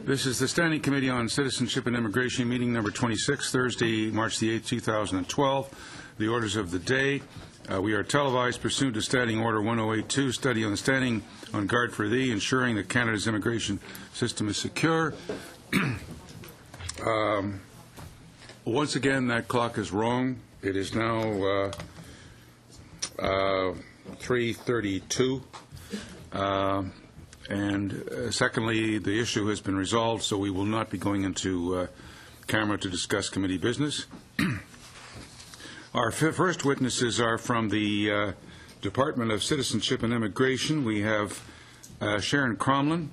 This is the Standing Committee on Citizenship and Immigration, meeting number 26, Thursday, March the 8th, 2012. The orders of the day. We are televised pursuant to Standing Order 1082, study on standing on guard for thee, ensuring that Canada's immigration system is secure. Once again, that clock is wrong. It is now 3:32. Secondly, the issue has been resolved, so we will not be going into camera to discuss committee business. Our first witnesses are from the Department of Citizenship and Immigration. We have Sharon Cromlin,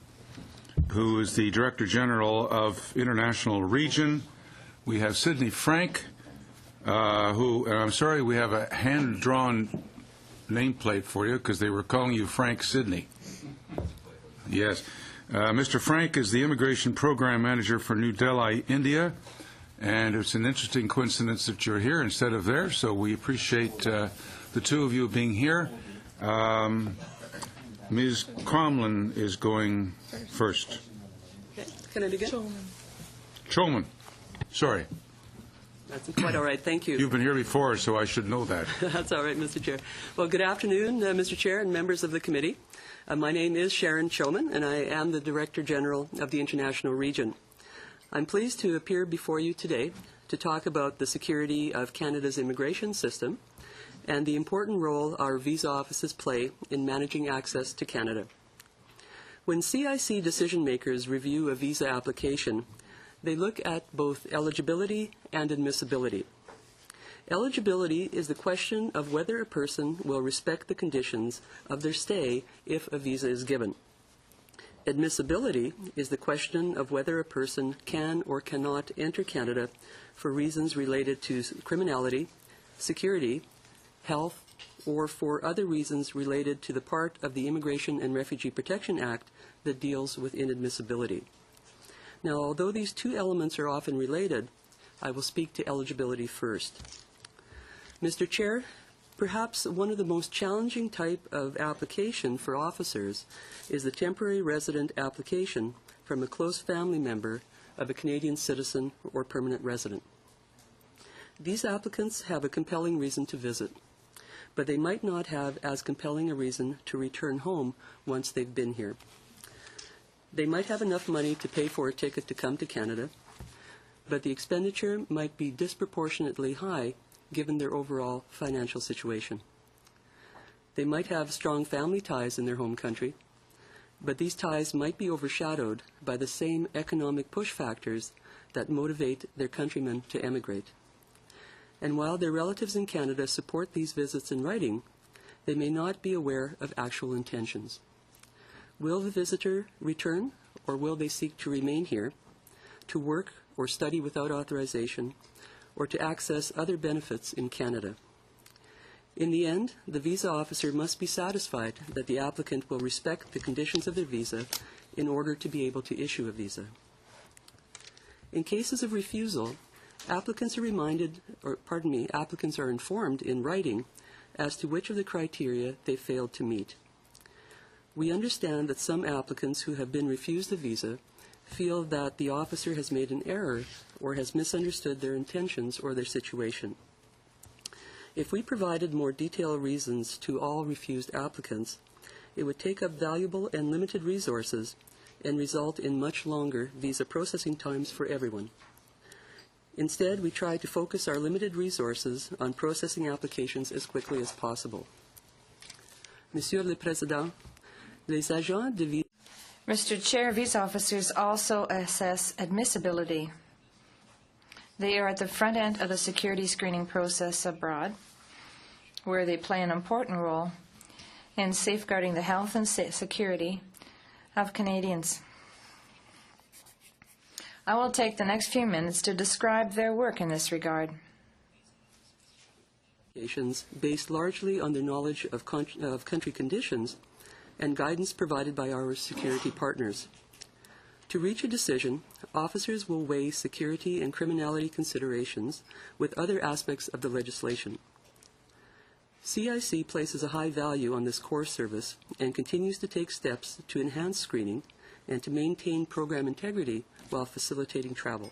who is the Director General of International Region. We have Sidney Frank, who, and I'm sorry, we have a hand-drawn nameplate for you because they were calling you Frank Sidney. Yes. Mr. Frank is the Immigration Program Manager for New Delhi, India, and it's an interesting coincidence that you're here instead of there, so we appreciate the two of you being here. Ms. Cromlin is going first. Okay. Can I begin? Choman. Sorry. That's quite all right. Thank you. You've been here before, so I should know that. That's all right, Mr. Chair. Well, good afternoon, Mr. Chair and members of the committee. My name is Sharon Choman, and I am the Director General of the International Region. I'm pleased to appear before you today to talk about the security of Canada's immigration system and the important role our visa offices play in managing access to Canada. When CIC decision makers review a visa application, they look at both eligibility and admissibility. Eligibility is the question of whether a person will respect the conditions of their stay if a visa is given. Admissibility is the question of whether a person can or cannot enter Canada for reasons related to criminality, security, health, or for other reasons related to the part of the Immigration and Refugee Protection Act that deals with inadmissibility. Now, although these two elements are often related, I will speak to eligibility first. Mr. Chair, perhaps one of the most challenging type of application for officers is the temporary resident application from a close family member of a Canadian citizen or permanent resident. These applicants have a compelling reason to visit, but they might not have as compelling a reason to return home once they've been here. They might have enough money to pay for a ticket to come to Canada, but the expenditure might be disproportionately high given their overall financial situation. They might have strong family ties in their home country, but these ties might be overshadowed by the same economic push factors that motivate their countrymen to emigrate. And while their relatives in Canada support these visits in writing, they may not be aware of actual intentions. Will the visitor return, or will they seek to remain here, to work or study without authorization, or to access other benefits in Canada? In the end, the visa officer must be satisfied that the applicant will respect the conditions of their visa in order to be able to issue a visa. In cases of refusal, applicants are informed in writing as to which of the criteria they failed to meet. We understand that some applicants who have been refused a visa feel that the officer has made an error or has misunderstood their intentions or their situation. If we provided more detailed reasons to all refused applicants, it would take up valuable and limited resources and result in much longer visa processing times for everyone. Instead, we try to focus our limited resources on processing applications as quickly as possible. Monsieur le Président, les agents de visa. Mr. Chair, visa officers also assess admissibility. They are at the front end of the security screening process abroad, where they play an important role in safeguarding the health and security of Canadians. I will take the next few minutes to describe their work in this regard. Based largely on their knowledge of country conditions and guidance provided by our security partners. To reach a decision, officers will weigh security and criminality considerations with other aspects of the legislation. CIC places a high value on this core service and continues to take steps to enhance screening and to maintain program integrity while facilitating travel.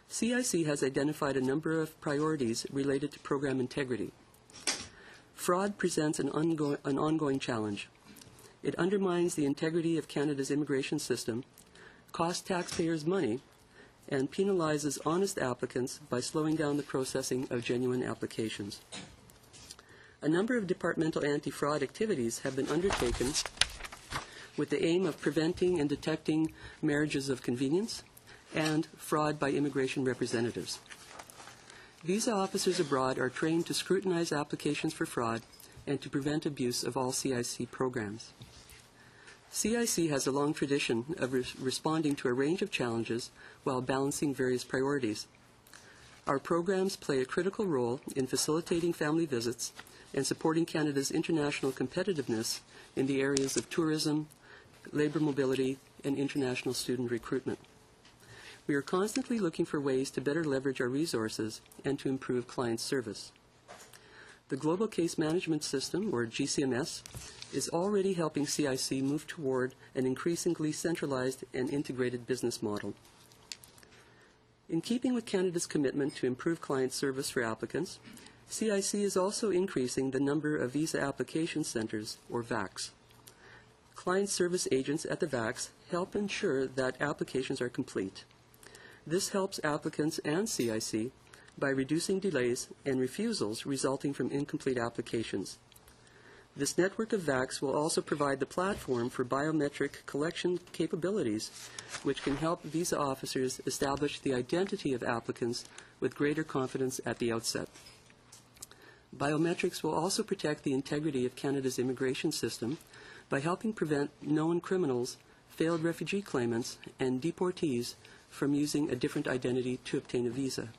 CIC has identified a number of priorities related to program integrity. Fraud presents an ongoing challenge. It undermines the integrity of Canada's immigration system, costs taxpayers money, and penalizes honest applicants by slowing down the processing of genuine applications. A number of departmental anti-fraud activities have been undertaken with the aim of preventing and detecting marriages of convenience and fraud by immigration representatives. Visa officers abroad are trained to scrutinize applications for fraud and to prevent abuse of all CIC programs. CIC has a long tradition of responding to a range of challenges while balancing various priorities. Our programs play a critical role in facilitating family visits and supporting Canada's international competitiveness in the areas of tourism, labor mobility, and international student recruitment. We are constantly looking for ways to better leverage our resources and to improve client service. The Global Case Management System, or GCMS, is already helping CIC move toward an increasingly centralized and integrated business model. In keeping with Canada's commitment to improve client service for applicants, CIC is also increasing the number of visa application centers, or VACs. Client service agents at the VACs help ensure that applications are complete. This helps applicants and CIC by reducing delays and refusals resulting from incomplete applications. This network of VACs will also provide the platform for biometric collection capabilities, which can help visa officers establish the identity of applicants with greater confidence at the outset. Biometrics will also protect the integrity of Canada's immigration system by helping prevent known criminals, failed refugee claimants, and deportees from using a different identity to obtain a visa.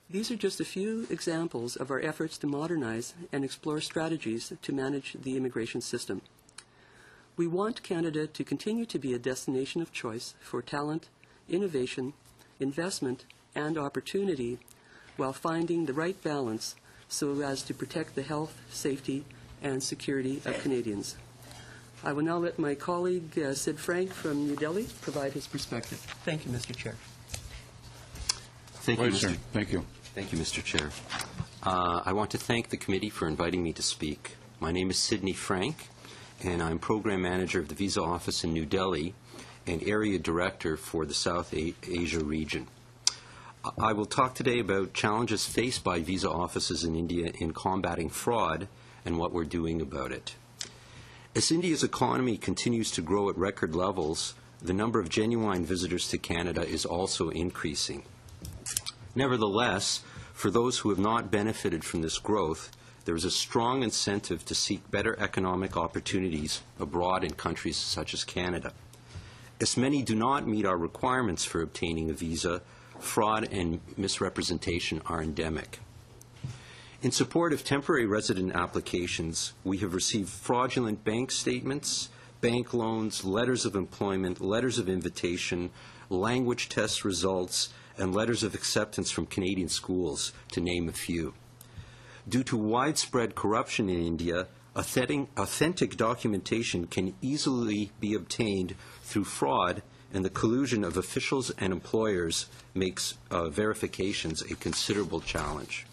These are just a few examples of our efforts to modernize and explore strategies to manage the immigration system. We want Canada to continue to be a destination of choice for talent, innovation, investment, and opportunity, while finding the right balance so as to protect the health, safety, and security of Canadians. I will now let my colleague, Sid Frank from New Delhi, provide his perspective. Thank you, Mr. Chair. Thank you, Mr. Thank you. Thank you, Mr. Chair. I want to thank the committee for inviting me to speak. My name is Sidney Frank, and I'm Program Manager of the Visa Office in New Delhi and Area Director for the South Asia region. I will talk today about challenges faced by visa offices in India in combating fraud and what we're doing about it. As India's economy continues to grow at record levels, the number of genuine visitors to Canada is also increasing. Nevertheless, for those who have not benefited from this growth, there is a strong incentive to seek better economic opportunities abroad in countries such as Canada. As many do not meet our requirements for obtaining a visa, fraud and misrepresentation are endemic. In support of temporary resident applications, we have received fraudulent bank statements, bank loans, letters of employment, letters of invitation, language test results, and letters of acceptance from Canadian schools, to name a few. Due to widespread corruption in India, authentic documentation can easily be obtained through fraud, and the collusion of officials and employers makes verifications a considerable challenge.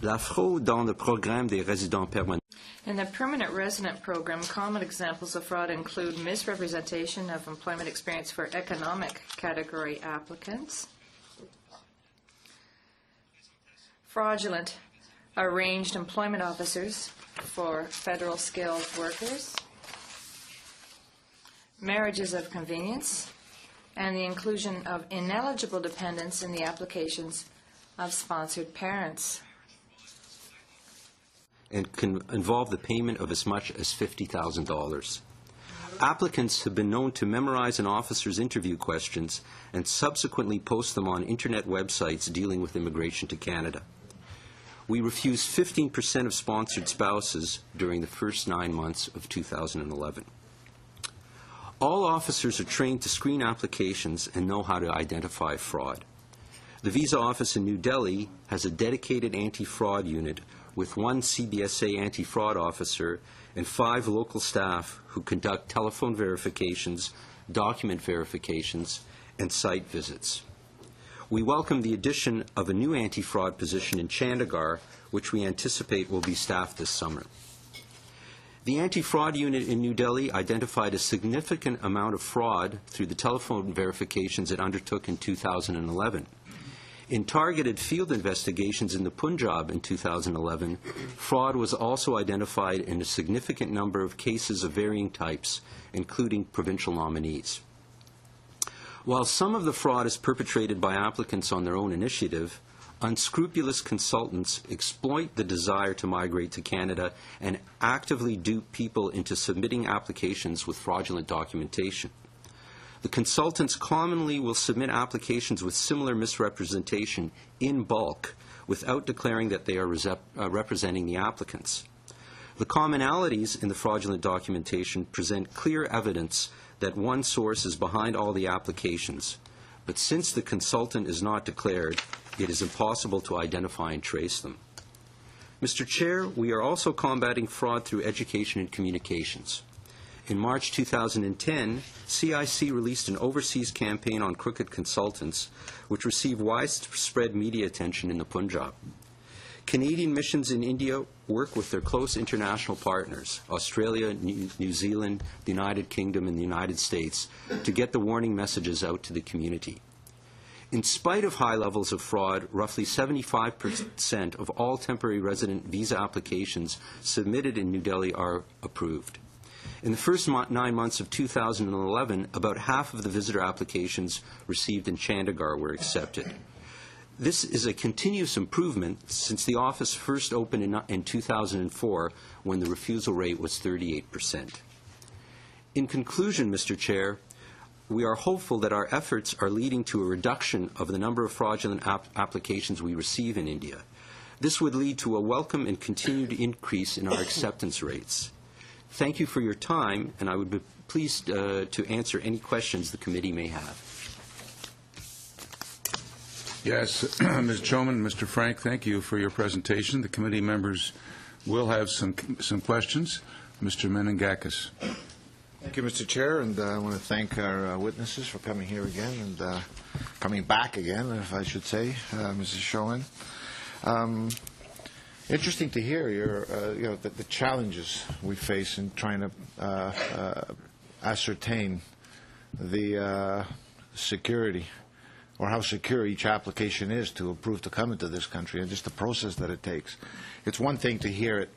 La fraude dans le programme des résidents permanents. In the permanent resident program, common examples of fraud include misrepresentation of employment experience for economic category applicants, fraudulent arranged employment officers for federal skilled workers, marriages of convenience, and the inclusion of ineligible dependents in the applications of sponsored parents. And can involve the payment of as much as $50,000. Applicants have been known to memorize an officer's interview questions and subsequently post them on Internet websites dealing with immigration to Canada. We refused 15% of sponsored spouses during the first 9 months of 2011. All officers are trained to screen applications and know how to identify fraud. The Visa Office in New Delhi has a dedicated anti-fraud unit with 1 CBSA anti-fraud officer and 5 local staff who conduct telephone verifications, document verifications, and site visits. We welcome the addition of a new anti-fraud position in Chandigarh, which we anticipate will be staffed this summer. The anti-fraud unit in New Delhi identified a significant amount of fraud through the telephone verifications it undertook in 2011. In targeted field investigations in the Punjab in 2011, fraud was also identified in a significant number of cases of varying types, including provincial nominees. While some of the fraud is perpetrated by applicants on their own initiative, unscrupulous consultants exploit the desire to migrate to Canada and actively dupe people into submitting applications with fraudulent documentation. The consultants commonly will submit applications with similar misrepresentation in bulk without declaring that they are representing the applicants. The commonalities in the fraudulent documentation present clear evidence that one source is behind all the applications, but since the consultant is not declared, it is impossible to identify and trace them. Mr. Chair, we are also combating fraud through education and communications. In March 2010, CIC released an overseas campaign on crooked consultants, which received widespread media attention in the Punjab. Canadian missions in India work with their close international partners, Australia, New Zealand, the United Kingdom, and the United States, to get the warning messages out to the community. In spite of high levels of fraud, roughly 75% of all temporary resident visa applications submitted in New Delhi are approved. In the first 9 months of 2011, about half of the visitor applications received in Chandigarh were accepted. This is a continuous improvement since the office first opened in 2004, when the refusal rate was 38%. In conclusion, Mr. Chair, we are hopeful that our efforts are leading to a reduction of the number of fraudulent applications we receive in India. This would lead to a welcome and continued increase in our acceptance rates. Thank you for your time, and I would be pleased to answer any questions the committee may have. Yes, Ms. Choman, Mr. Frank, thank you for your presentation. The committee members will have some questions. Mr. Meningakis. Thank you, Mr. Chair, and I want to thank our witnesses for coming here again and coming back again, if I should say, Mrs. Schoen. Interesting to hear your, the challenges we face in trying to ascertain the security or how secure each application is to approve to come into this country, and just the process that it takes. It's one thing to hear it,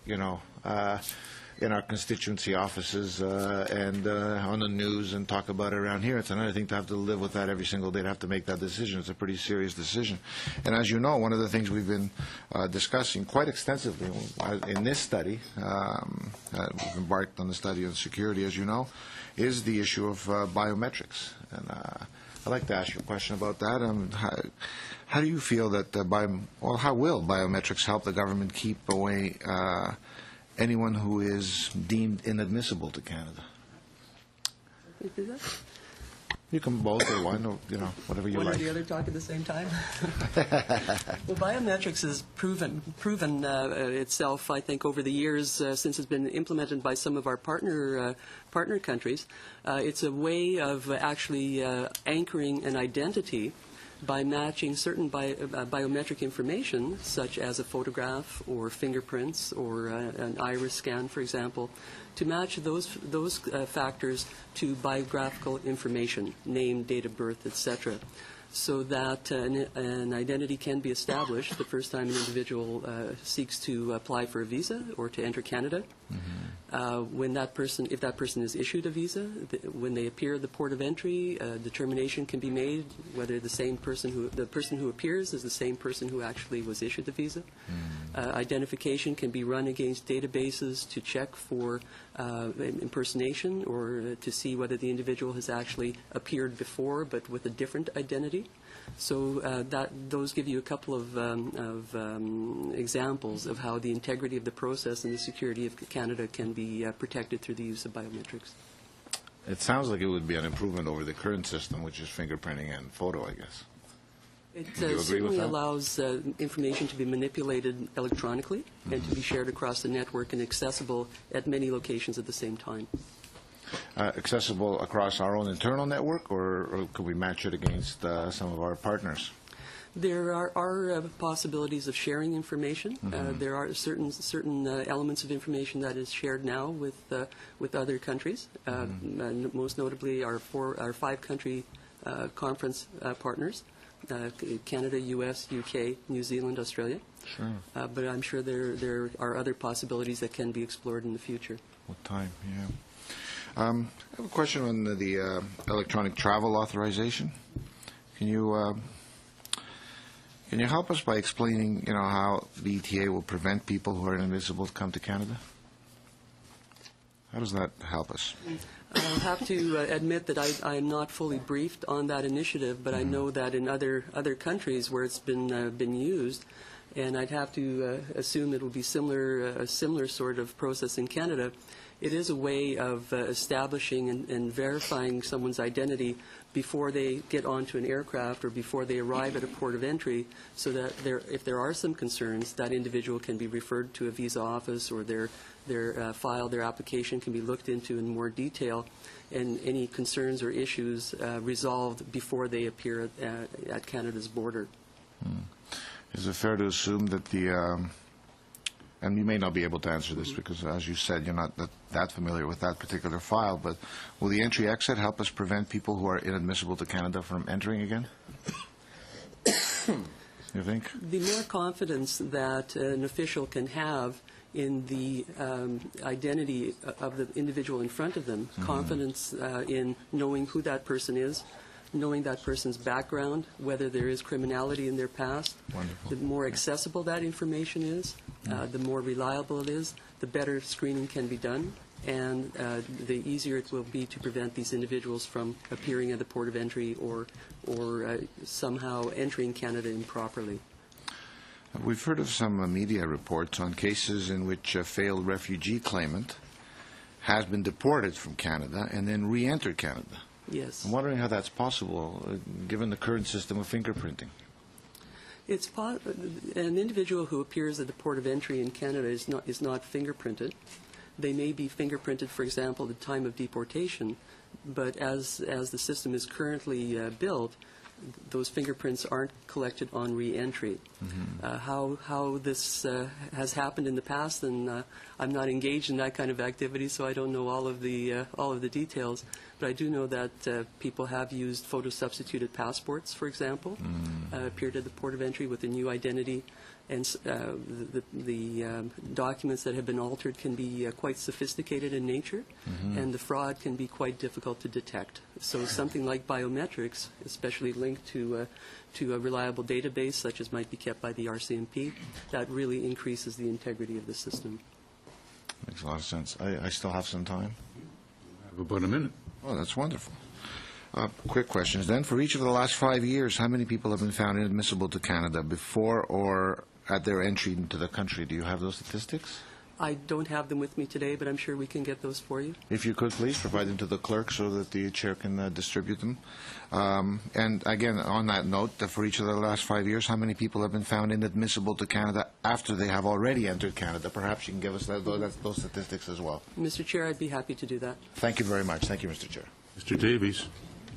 in our constituency offices and on the news and talk about it around here. It's another thing to have to live with that every single day, to have to make that decision. It's a pretty serious decision. And as you know, one of the things we've been discussing quite extensively in this study, we've embarked on the study on security, as you know, is the issue of biometrics. And I'd like to ask you a question about that. How do you feel that, how will biometrics help the government keep away anyone who is deemed inadmissible to Canada? Can you do that? You can both, or one, or whatever you like. One or the other talk at the same time? Well, biometrics has proven itself, I think, over the years since it's been implemented by some of our partner countries. It's a way of actually anchoring an identity by matching certain biometric information, such as a photograph or fingerprints or an iris scan, for example, to match those factors to biographical information, name, date of birth, etc., so that an identity can be established the first time an individual seeks to apply for a visa or to enter Canada. Mm-hmm. If that person is issued a visa, when they appear at the port of entry, a determination can be made whether the person who appears is the same person who actually was issued the visa. Mm-hmm. Identification can be run against databases to check for impersonation or to see whether the individual has actually appeared before but with a different identity. So those give you a couple of examples of how the integrity of the process and the security of Canada can be protected through the use of biometrics. It sounds like it would be an improvement over the current system, which is fingerprinting and photo, I guess. It Do you agree with certainly that? allows information to be manipulated electronically and to be shared across the network and accessible at many locations at the same time. Accessible across our own internal network, or could we match it against some of our partners? There are possibilities of sharing information. There are certain elements of information that is shared now with other countries, and most notably our 5-country conference partners. Canada, U.S., U.K., New Zealand, Australia. Sure. But I'm sure there are other possibilities that can be explored in the future. With time, yeah. I have a question on the electronic travel authorization. Can you help us by explaining, how the ETA will prevent people who are inadmissible to come to Canada? How does that help us? I'll have to admit that I am not fully briefed on that initiative, but I know that in other countries where it's been used, and I'd have to assume it will be a similar sort of process in Canada. It is a way of establishing and verifying someone's identity before they get onto an aircraft or before they arrive at a port of entry, so that if there are some concerns, that individual can be referred to a visa office, or their file, their application can be looked into in more detail, and any concerns or issues resolved before they appear at Canada's border. Is it fair to assume that and you may not be able to answer this because, as you said, you're not that familiar with that particular file, but will the entry-exit help us prevent people who are inadmissible to Canada from entering again? You think? The more confidence that an official can have in the identity of the individual in front of them, confidence in knowing who that person is, knowing that person's background, whether there is criminality in their past. Wonderful. The more accessible that information is, the more reliable it is, the better screening can be done, and the easier it will be to prevent these individuals from appearing at the port of entry or somehow entering Canada improperly. We've heard of some media reports on cases in which a failed refugee claimant has been deported from Canada and then re-entered Canada. Yes. I'm wondering how that's possible, given the current system of fingerprinting. An individual who appears at the port of entry in Canada is not fingerprinted. They may be fingerprinted, for example, at the time of deportation, but as the system is currently built, those fingerprints aren't collected on re-entry. How this has happened in the past, and I'm not engaged in that kind of activity, so I don't know all of the details. But I do know that people have used photo-substituted passports, for example, appeared at the port of entry with a new identity, and the documents that have been altered can be quite sophisticated in nature, and the fraud can be quite difficult to detect. So something like biometrics, especially linked to a reliable database, such as might be kept by the RCMP, that really increases the integrity of the system. Makes a lot of sense. I still have some time. I have about a minute. Oh, that's wonderful. Quick questions then. For each of the last 5 years, how many people have been found inadmissible to Canada before or at their entry into the country? Do you have those statistics? I don't have them with me today, but I'm sure we can get those for you. If you could, please provide them to the clerk so that the chair can distribute them. And again, on that note, for each of the last 5 years, how many people have been found inadmissible to Canada after they have already entered Canada? Perhaps you can give us those statistics as well. Mr. Chair, I'd be happy to do that. Thank you very much. Thank you, Mr. Chair. Mr. Davies.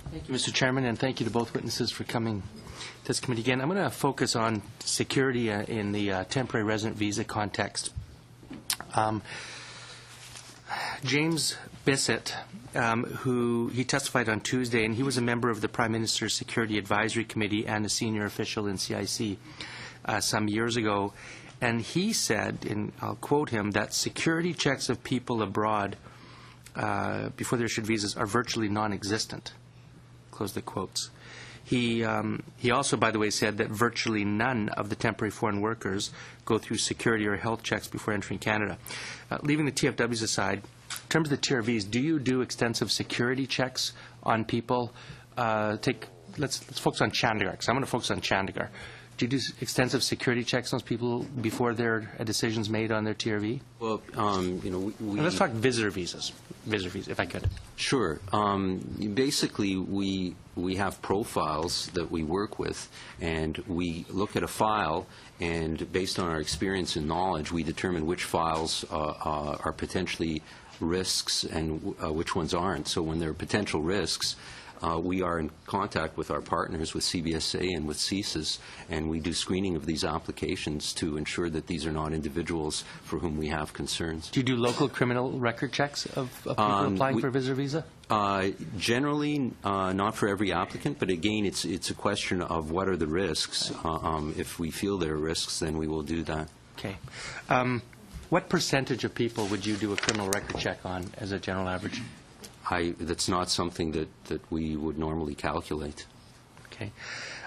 Thank you, Mr. Chairman, and thank you to both witnesses for coming to this committee again. I'm going to focus on security in the temporary resident visa context. James Bissett, who he testified on Tuesday, and he was a member of the Prime Minister's Security Advisory Committee and a senior official in CIC some years ago, and he said, and I'll quote him, that security checks of people abroad before they're issued visas are virtually non-existent. Close the quotes. He also, by the way, said that virtually none of the temporary foreign workers go through security or health checks before entering Canada. Leaving the TFWs aside, in terms of the TRVs, do you do extensive security checks on people? Let's focus on Chandigarh, because I'm going to focus on Chandigarh. Do you do extensive security checks on those people before a decision's made on their TRV? Well, And let's talk visitor visas, if I could. Sure. Basically, we have profiles that we work with, and we look at a file, and based on our experience and knowledge, we determine which files are potentially risks and which ones aren't. So when there are potential risks, we are in contact with our partners, with CBSA and with CSIS, and we do screening of these applications to ensure that these are not individuals for whom we have concerns. Do you do local criminal record checks of people applying for a visitor visa? Generally, not for every applicant, but again, it's a question of what are the risks. If we feel there are risks, then we will do that. Okay. What percentage of people would you do a criminal record check on as a general average? That's not something that we would normally calculate. Okay.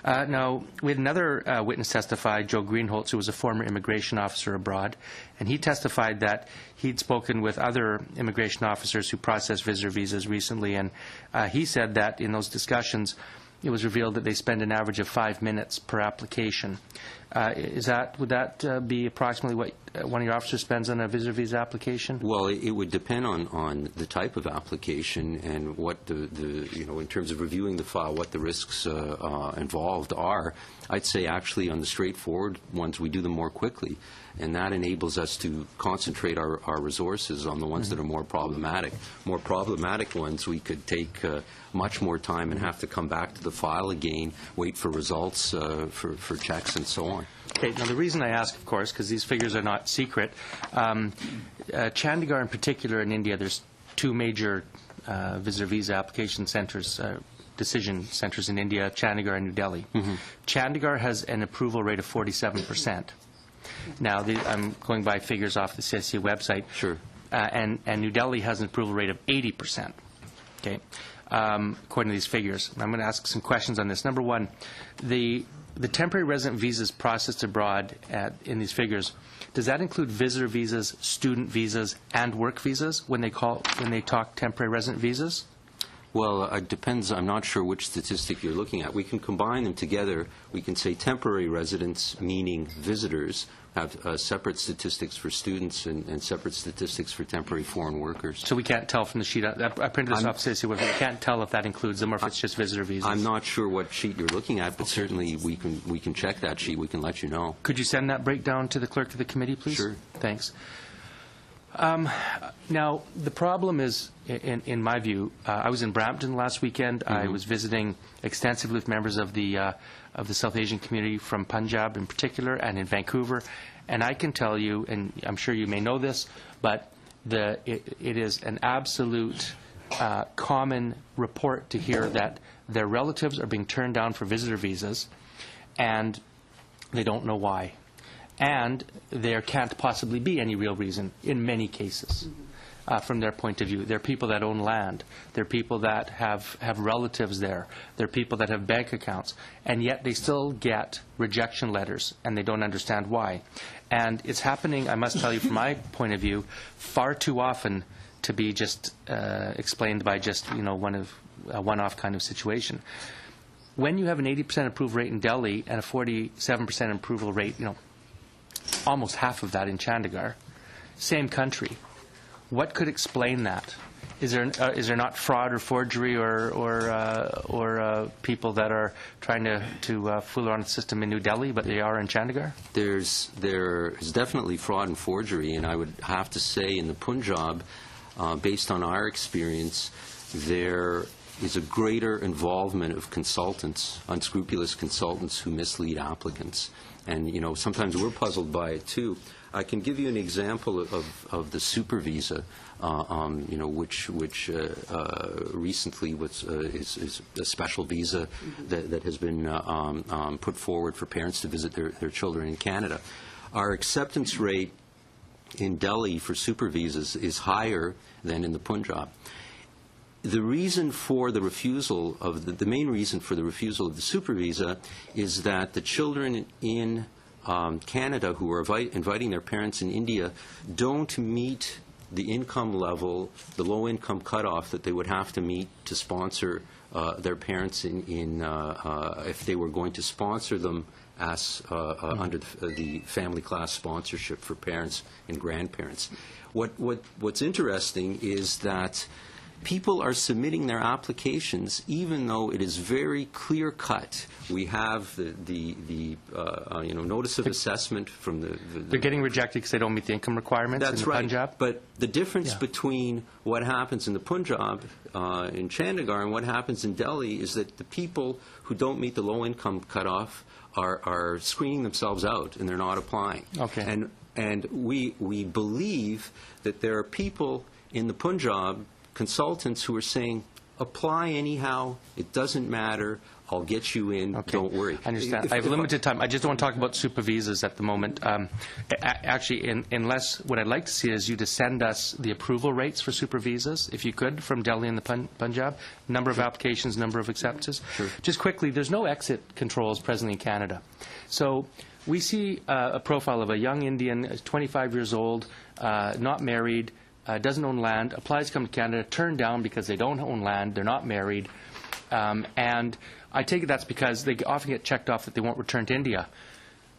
Now, we had another witness testify, Joe Greenholtz, who was a former immigration officer abroad, and he testified that he'd spoken with other immigration officers who processed visitor visas recently, and he said that in those discussions, it was revealed that they spend an average of 5 minutes per application. Would that be approximately what one of your officers spends on a visitor visa application? Well, it would depend on the type of application and what in terms of reviewing the file, what the risks involved are. I'd say actually on the straightforward ones, we do them more quickly, and that enables us to concentrate our resources on the ones that are more problematic. More problematic ones, we could take much more time and have to come back to the file again, wait for results for checks and so on. Okay. Now, the reason I ask, of course, because these figures are not secret, Chandigarh in particular in India, there's two major visitor visa application centers, decision centers in India, Chandigarh and New Delhi. Mm-hmm. Chandigarh has an approval rate of 47%. Now, I'm going by figures off the CIC website. Sure. And New Delhi has an approval rate of 80%. Okay. According to these figures. I'm going to ask some questions on this. Number one, the temporary resident visas processed abroad in these figures, does that include visitor visas, student visas, and work visas when they talk temporary resident visas? Well, it depends. I'm not sure which statistic you're looking at. We can combine them together. We can say temporary residents, meaning visitors, have separate statistics for students and separate statistics for temporary foreign workers. So we can't tell from the sheet. I printed this off, so we can't tell if that includes them or if it's just visitor visas. I'm not sure what sheet you're looking at, but certainly we can check that sheet. We can let you know. Could you send that breakdown to the clerk of the committee, please? Sure. Thanks. Now, the problem is, in my view, I was in Brampton last weekend. Mm-hmm. I was visiting extensively with members of the South Asian community from Punjab in particular, and in Vancouver. And I can tell you, and I'm sure you may know this, but it is an absolute common report to hear that their relatives are being turned down for visitor visas, and they don't know why. And there can't possibly be any real reason in many cases from their point of view. They're people that own land. They're people that have relatives there. They're people that have bank accounts. And yet they still get rejection letters, and they don't understand why. And it's happening, I must tell you, from my point of view, far too often to be just explained by just, a one-off kind of situation. When you have an 80% approval rate in Delhi and a 47% approval rate, almost half of that in Chandigarh, same country. What could explain that? Is there not fraud or forgery or people that are trying to fool around the system in New Delhi, but they are in Chandigarh? There is definitely fraud and forgery, and I would have to say in the Punjab, based on our experience, there is a greater involvement of consultants, unscrupulous consultants who mislead applicants. And, sometimes we're puzzled by it, too. I can give you an example of the super visa, which recently is a special visa that has been put forward for parents to visit their children in Canada. Our acceptance rate in Delhi for super visas is higher than in the Punjab. The reason for the refusal of the main reason for the refusal of the super visa is that the children in Canada who are inviting their parents in India don't meet the income level, the low income cutoff that they would have to meet to sponsor their parents if they were going to sponsor them under the family class sponsorship for parents and grandparents. What's interesting is that people are submitting their applications even though it is very clear cut. We have the notice of assessment from the They're getting rejected because they don't meet the income requirements in the Punjab? But the difference between what happens in the Punjab, in Chandigarh, and what happens in Delhi is that the people who don't meet the low-income cutoff are screening themselves out, and they're not applying. Okay. And we believe that there are people in the Punjab, consultants, who are saying, apply anyhow, it doesn't matter, I'll get you in, don't worry. I understand. I have limited time. I just don't want to talk about super visas at the moment. Actually, unless what I'd like to see is you to send us the approval rates for super visas, if you could, from Delhi and the Punjab, number of applications, number of acceptances. Sure. Just quickly, there's no exit controls presently in Canada. So we see a profile of a young Indian, 25 years old, not married, doesn't own land, applies to come to Canada, turned down because they don't own land, they're not married, and I take it that's because they often get checked off that they won't return to India.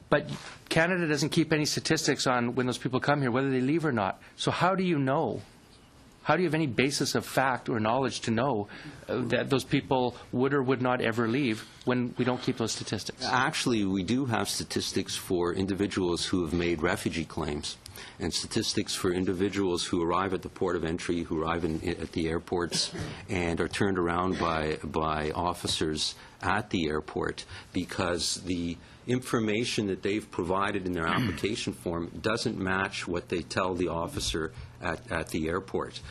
But Canada doesn't keep any statistics on when those people come here, whether they leave or not. So how do you know? How do you have any basis of fact or knowledge to know that those people would or would not ever leave when we don't keep those statistics? Actually, we do have statistics for individuals who have made refugee claims, and statistics for individuals who arrive at the port of entry, who arrive at the airports, and are turned around by officers at the airport because the information that they've provided in their application form doesn't match what they tell the officer at the airport.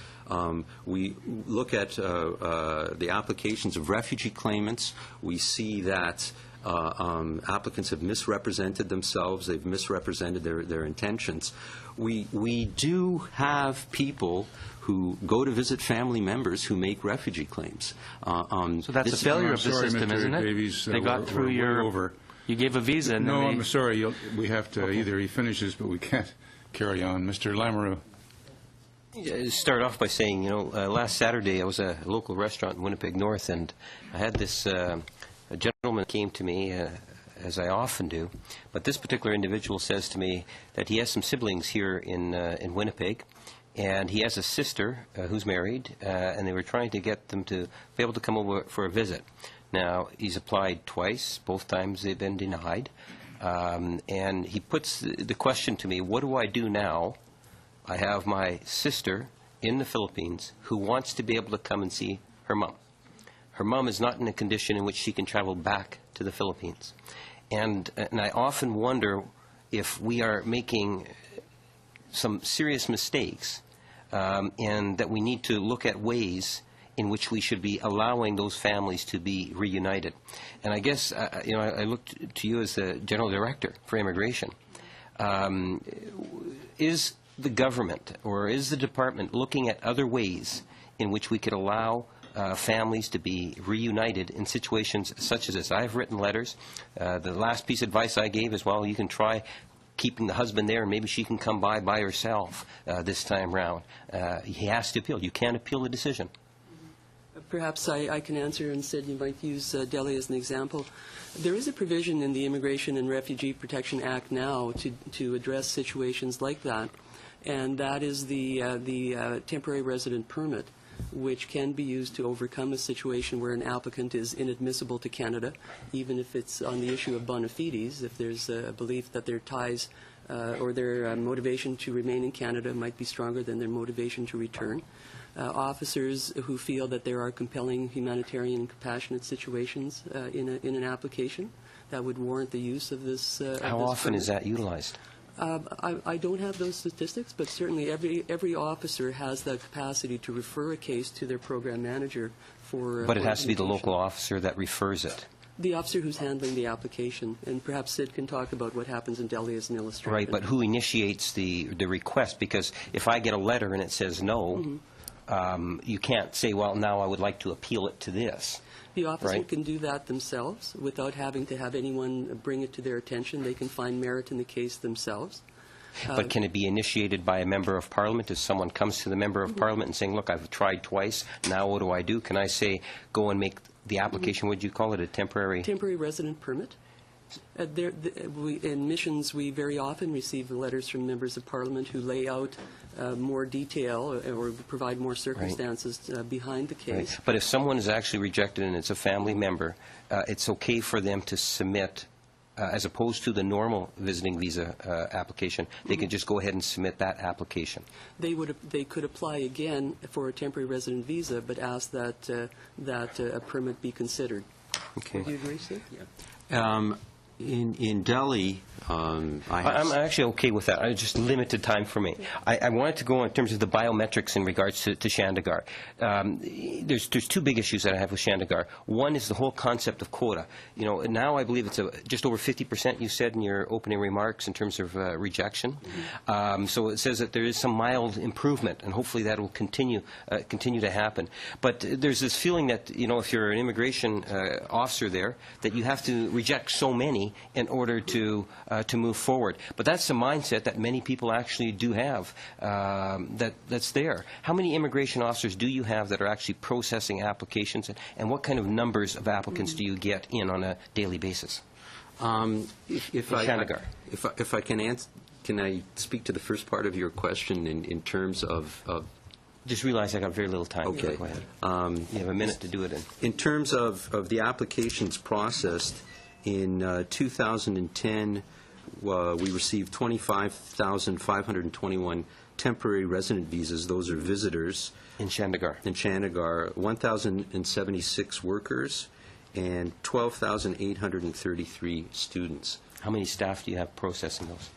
We look at the applications of refugee claimants. We see that applicants have misrepresented themselves. They've misrepresented their intentions. We do have people who go to visit family members who make refugee claims. So that's a failure of the system, isn't it? Davies, they got through your... over. You gave a visa. And No, then I'm sorry. We have to either he finishes, but we can't carry on. Mr. Lamoureux. Start off by saying, last Saturday I was at a local restaurant in Winnipeg North, and I had this a gentleman came to me, as I often do, but this particular individual says to me that he has some siblings here in Winnipeg, and he has a sister who's married, and they were trying to get them to be able to come over for a visit. Now, he's applied twice. Both times they've been denied. And he puts the question to me, what do I do now? I have my sister in the Philippines who wants to be able to come and see her mom. Her mom is not in a condition in which she can travel back to the Philippines. And I often wonder if we are making some serious mistakes and that we need to look at ways in which we should be allowing those families to be reunited. And I guess, I look to you as the General Director for Immigration. Is the government or is the department looking at other ways in which we could allow families to be reunited in situations such as this? I have written letters. The last piece of advice I gave is, well, you can try keeping the husband there, and maybe she can come by herself this time round. He has to appeal. You can't appeal the decision. Perhaps I can answer, and Sid, you might use Delhi as an example. There is a provision in the Immigration and Refugee Protection Act now to address situations like that, and that is the temporary resident permit, which can be used to overcome a situation where an applicant is inadmissible to Canada, even if it's on the issue of bona fides, if there's a belief that their ties or their motivation to remain in Canada might be stronger than their motivation to return. Officers who feel that there are compelling humanitarian and compassionate situations in an application that would warrant the use of this. How often is that utilized? I don't have those statistics, but certainly every officer has the capacity to refer a case to their program manager for. But it has to be the local officer that refers it. The officer who's handling the application, and perhaps Sid can talk about what happens in Delhi as an illustration. Right, but who initiates the request? Because if I get a letter and it says no, you can't say, well, now I would like to appeal it to this. The officer right? can do that themselves without having to have anyone bring it to their attention. They can find merit in the case themselves. But can it be initiated by a member of Parliament? If someone comes to the member of Parliament and saying, look, I've tried twice, now what do I do? Can I say, go and make the application, what do you call it, a temporary? Temporary resident permit. In missions, we very often receive letters from members of Parliament who lay out more detail or provide more circumstances behind the case. Right. But if someone is actually rejected and it's a family member, it's okay for them to submit, as opposed to the normal visiting visa application, they can just go ahead and submit that application. They could apply again for a temporary resident visa, but ask that a permit be considered. Okay. Do you agree, Steve? In Delhi, I'm actually okay with that. It's just limited time for me. I wanted to go in terms of the biometrics in regards to Chandigarh. There's two big issues that I have with Chandigarh. One is the whole concept of quota. You know, now I believe it's just over 50%, you said in your opening remarks, in terms of rejection. So it says that there is some mild improvement, and hopefully that will continue to happen. But there's this feeling that, you know, if you're an immigration officer there, that you have to reject so many in order to move forward. But that's the mindset that many people actually do have, that's there. How many immigration officers do you have that are actually processing applications, and what kind of numbers of applicants do you get in on a daily basis? if I can answer, can I speak to the first part of your question in terms of Just realize I got very little time. Okay. Go ahead. You have a minute to do it in. In terms of the applications processed, in 2010, we received 25,521 temporary resident visas. Those are visitors. In Chandigarh. 1,076 workers, and 12,833 students. How many staff do you have processing those?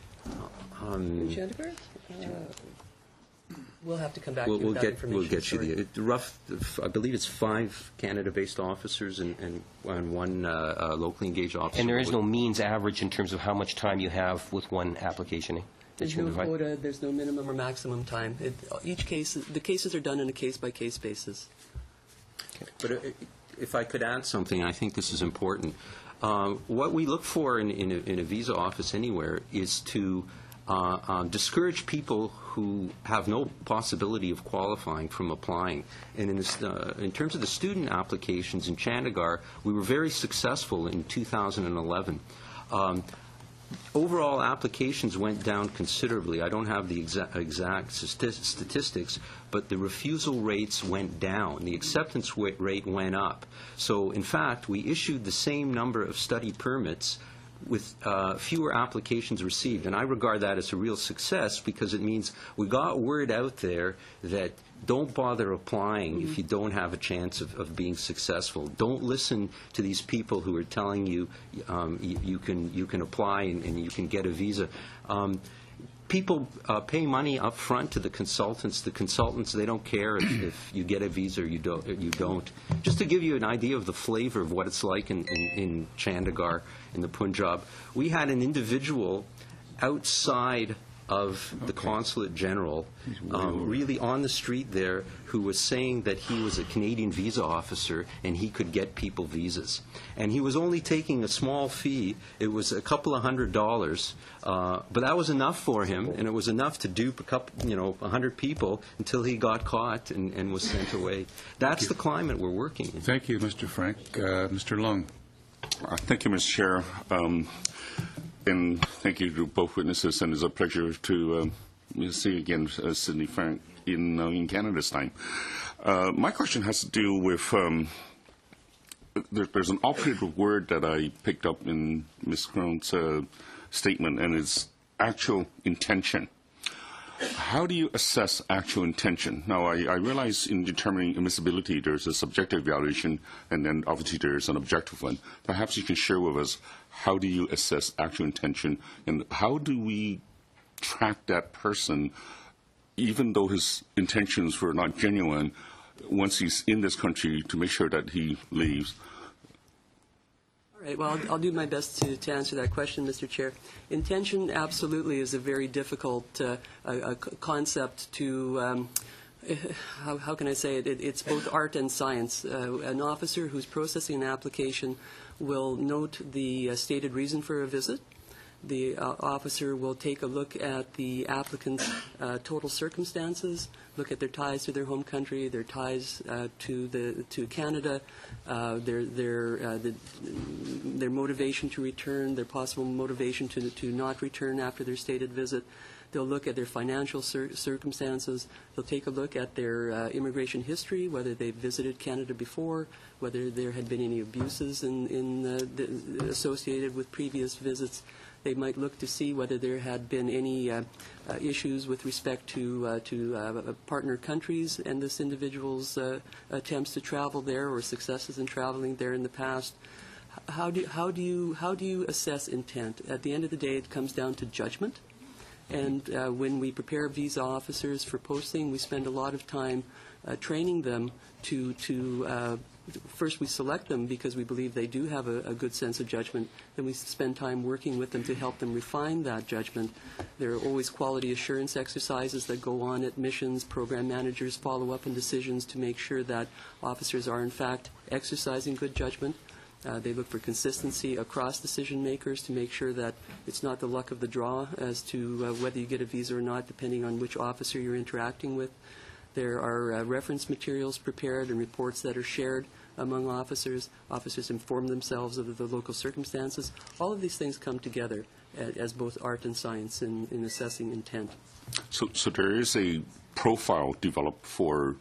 In Chandigarh? We'll have to come back to you We'll with that information. We'll get you Sorry. the rough. I believe it's 5 Canada-based officers and one locally engaged officer. And there is no means average in terms of how much time you have with one application? There's no quota, there's no minimum or maximum time. The cases are done on a case-by-case basis. But if I could add something, I think this is important. What we look for in a visa office anywhere is to discourage people who have no possibility of qualifying from applying. And in terms of the student applications in Chandigarh, we were very successful in 2011. Overall applications went down considerably. I don't have the exact statistics, but the refusal rates went down. The acceptance rate went up. So, in fact, we issued the same number of study permits with fewer applications received. And I regard that as a real success because it means we got word out there that don't bother applying if you don't have a chance of being successful. Don't listen to these people who are telling you you can apply and you can get a visa. People pay money up front to the consultants. The consultants, they don't care if you get a visa or you don't. Just to give you an idea of the flavor of what it's like in Chandigarh, in the Punjab, we had an individual outside of the Consulate General, really on the street there, who was saying that he was a Canadian visa officer and he could get people visas. And he was only taking a small fee. It was a couple of $100, but that was enough for him, and it was enough to dupe 100 people until he got caught and was sent away. That's the climate we're working in. Thank you, Mr. Frank. Mr. Lung. Thank you, Mr. Chair. And thank you to both witnesses, and it's a pleasure to see again Sydney Frank in Canada this time. My question has to do with there's an operative word that I picked up in Ms. Crone's statement, and it's actual intention. How do you assess actual intention? Now, I realize in determining admissibility, there's a subjective evaluation, and then obviously there's an objective one. Perhaps you can share with us, how do you assess actual intention, and how do we track that person, even though his intentions were not genuine, once he's in this country, to make sure that he leaves? All right, well, I'll do my best to answer that question, Mr. Chair. Intention absolutely is a very difficult concept to, how can I say it? It's both art and science. An officer who's processing an application will note the stated reason for a visit, The officer will take a look at the applicant's total circumstances, look at their ties to their home country, their ties to Canada, their motivation to return, their possible motivation to not return after their stated visit. They'll look at their financial circumstances. They'll take a look at their immigration history, whether they've visited Canada before, whether there had been any abuses associated with previous visits. They might look to see whether there had been any issues with respect to partner countries and this individual's attempts to travel there or successes in traveling there in the past. How do you assess intent? At the end of the day, it comes down to judgment. And when we prepare visa officers for posting, we spend a lot of time training them to first we select them because we believe they do have a good sense of judgment. Then we spend time working with them to help them refine that judgment. There are always quality assurance exercises that go on at missions. Program managers follow up on decisions to make sure that officers are in fact exercising good judgment. They look for consistency across decision makers to make sure that it's not the luck of the draw as to whether you get a visa or not, depending on which officer you're interacting with. There are reference materials prepared and reports that are shared among officers. Officers inform themselves of the local circumstances. All of these things come together as both art and science in assessing intent. So there is a profile developed for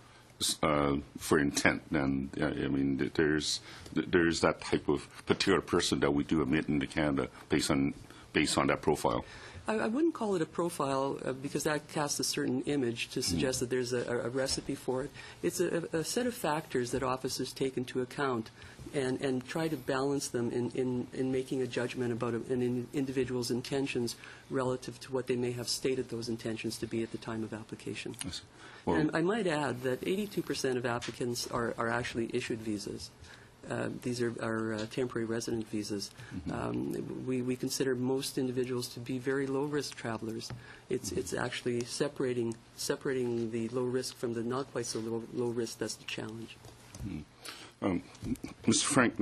intent, and I mean there's that type of particular person that we do admit into Canada based on that profile. I wouldn't call it a profile because that casts a certain image to suggest that there's a recipe for it. It's a set of factors that officers take into account and try to balance them in making a judgment about an individual's intentions relative to what they may have stated those intentions to be at the time of application. Yes. Well, and I might add that 82% of applicants are actually issued visas. These are temporary resident visas. We consider most individuals to be very low-risk travelers. It's actually separating the low risk from the not quite so low risk that's the challenge. Mr. Frank,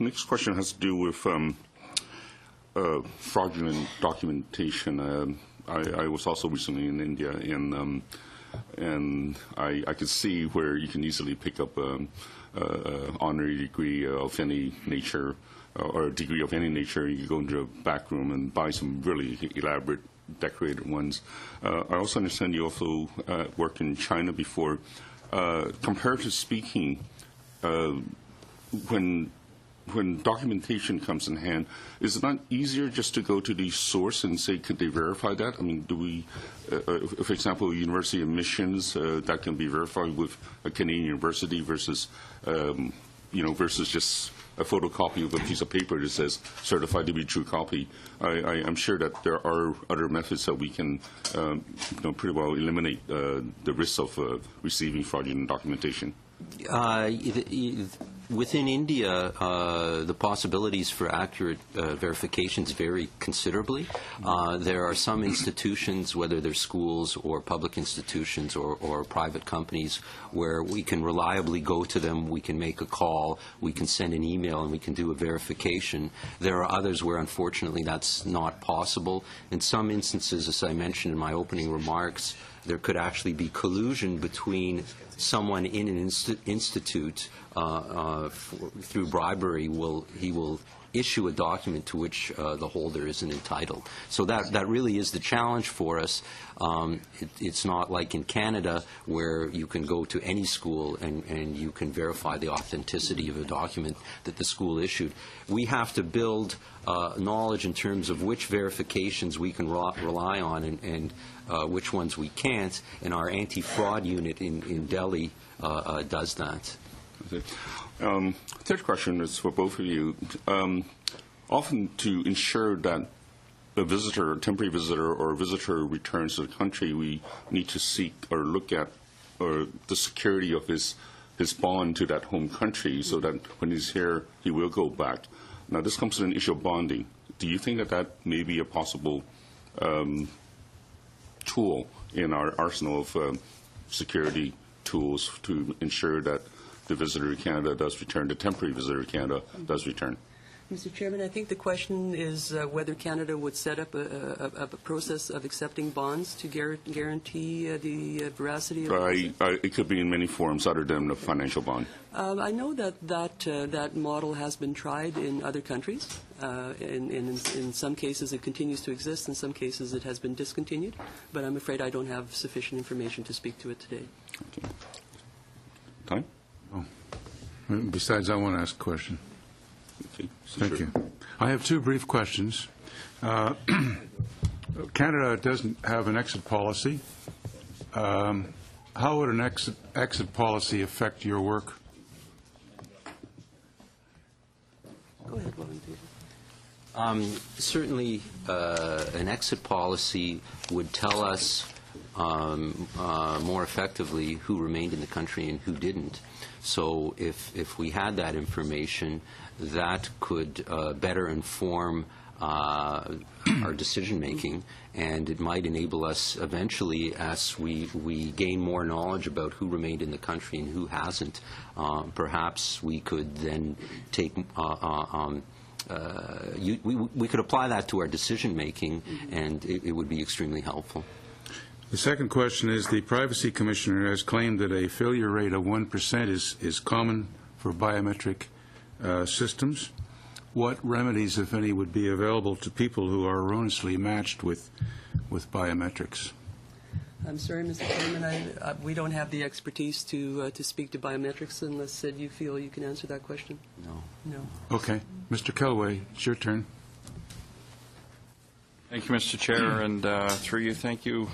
next question has to do with fraudulent documentation. I was also recently in India, and I could see where you can easily pick up honorary degree of any nature or a degree of any nature. You go into a back room and buy some really elaborate, decorated ones. I also understand you also worked in China before. Comparatively speaking, when documentation comes in hand, is it not easier just to go to the source and say, could they verify that? I mean, do we, for example, university admissions, that can be verified with a Canadian university versus, versus just a photocopy of a piece of paper that says certified to be true copy? I'm sure that there are other methods that we can, pretty well eliminate the risk of receiving fraudulent documentation. Within India, the possibilities for accurate verifications vary considerably. There are some institutions, whether they're schools or public institutions or private companies, where we can reliably go to them, we can make a call, we can send an email, and we can do a verification. There are others where, unfortunately, that's not possible. In some instances, as I mentioned in my opening remarks, there could actually be collusion between someone in an institute through bribery. He will issue a document to which the holder isn't entitled. So that really is the challenge for us. It's not like in Canada where you can go to any school and you can verify the authenticity of a document that the school issued. We have to build knowledge in terms of which verifications we can rely on and which ones we can't, and our anti-fraud unit in Delhi does that. Okay. Third question is for both of you. Often to ensure that a visitor, a temporary visitor, or a visitor returns to the country, we need to seek or look at the security of his bond to that home country so that when he's here, he will go back. Now, this comes to an issue of bonding. Do you think that may be a possible tool in our arsenal of security tools to ensure that the visitor to Canada does return, the temporary visitor to Canada does return? Mr. Chairman, I think the question is whether Canada would set up a process of accepting bonds to guarantee the veracity of It could be in many forms other than a financial bond. I know that model has been tried in other countries. In some cases it continues to exist, in some cases it has been discontinued, but I'm afraid I don't have sufficient information to speak to it today. Okay. Time? Besides, I want to ask a question. Okay. Thank you. I have two brief questions. Canada doesn't have an exit policy. How would an exit policy affect your work? Go ahead, volunteer. Certainly, an exit policy would tell us more effectively who remained in the country and who didn't. So if we had that information, that could better inform our decision-making, and it might enable us eventually, as we gain more knowledge about who remained in the country and who hasn't, perhaps we could then take we could apply that to our decision-making, and it would be extremely helpful. The second question is, the Privacy Commissioner has claimed that a failure rate of 1% is common for biometric systems. What remedies, if any, would be available to people who are erroneously matched with biometrics? I'm sorry, Mr. Chairman, we don't have the expertise to speak to biometrics unless, Sid, you feel you can answer that question. No. Okay. Mr. Kelway, it's your turn. Thank you, Mr. Chair, and through you, thank you,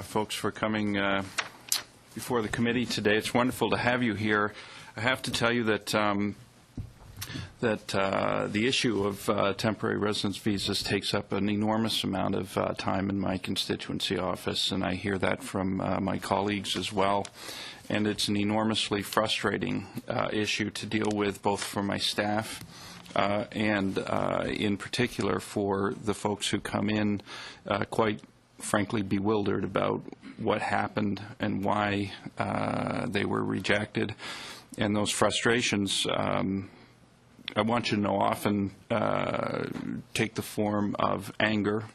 folks, for coming before the committee today. It's wonderful to have you here. I have to tell you that the issue of temporary residence visas takes up an enormous amount of time in my constituency office, and I hear that from my colleagues as well. And it's an enormously frustrating issue to deal with, both for my staff and in particular for the folks who come in quite frankly bewildered about what happened and why they were rejected. And those frustrations, I want you to know, often take the form of anger,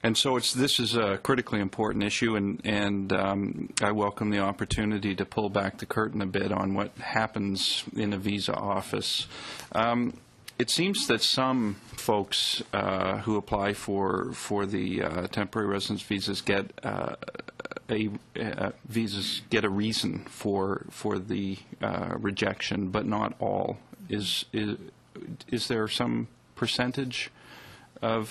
and so this is a critically important issue, and I welcome the opportunity to pull back the curtain a bit on what happens in a visa office. It seems that some folks who apply for the temporary residence visas get a reason for the rejection, but not all. Is there some percentage of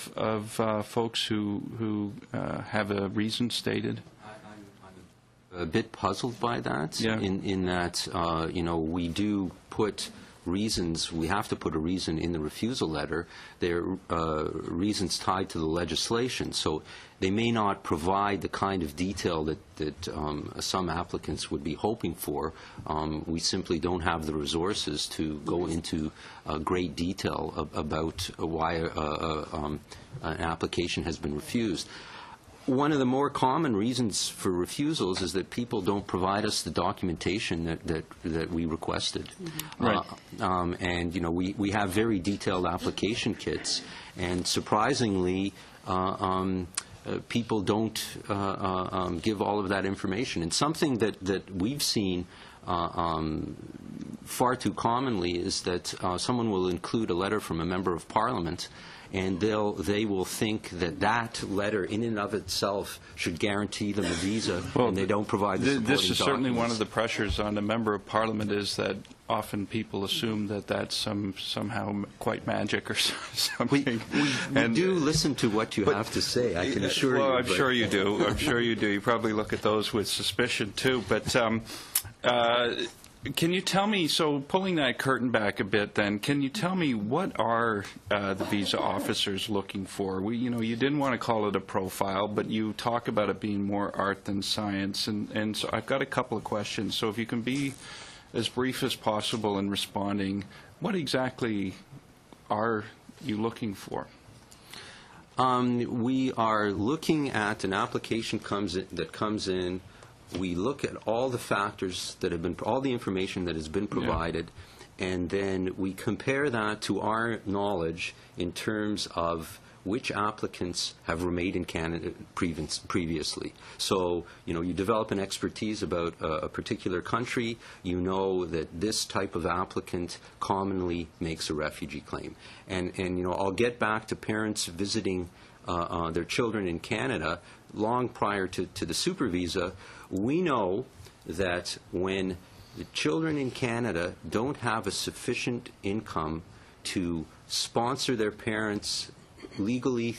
folks who have a reason stated? I'm a bit puzzled by that. Yeah. In that we do put reasons. We have to put a reason in the refusal letter. They're reasons tied to the legislation, so they may not provide the kind of detail that some applicants would be hoping for. We simply don't have the resources to go into great detail about why an application has been refused. One of the more common reasons for refusals is that people don't provide us the documentation that we requested. Mm-hmm. Right. And we have very detailed application kits, and surprisingly, people don't give all of that information. And something that we've seen far too commonly is that someone will include a letter from a member of Parliament, and they will think that letter in and of itself should guarantee them a visa, and they don't provide the supporting This is certainly documents. one of the pressures on a member of Parliament, is that often people assume that that's somehow quite magic or something. We do listen to what you have to say, I can assure you. Well, I'm sure you do. I'm sure you do. You probably look at those with suspicion, too. But can you tell me, so pulling that curtain back a bit then, can you tell me what are the visa officers looking for? You didn't want to call it a profile, but you talk about it being more art than science. And so I've got a couple of questions. So if you can be as brief as possible in responding, what exactly are you looking for? We are looking at an application that comes in. We look at all the factors that have been, all the information that has been provided, and then we compare that to our knowledge in terms of which applicants have remained in Canada previously. So, you develop an expertise about a particular country, you know that this type of applicant commonly makes a refugee claim. And I'll get back to parents visiting their children in Canada long prior to the super visa. We know that when the children in Canada don't have a sufficient income to sponsor their parents legally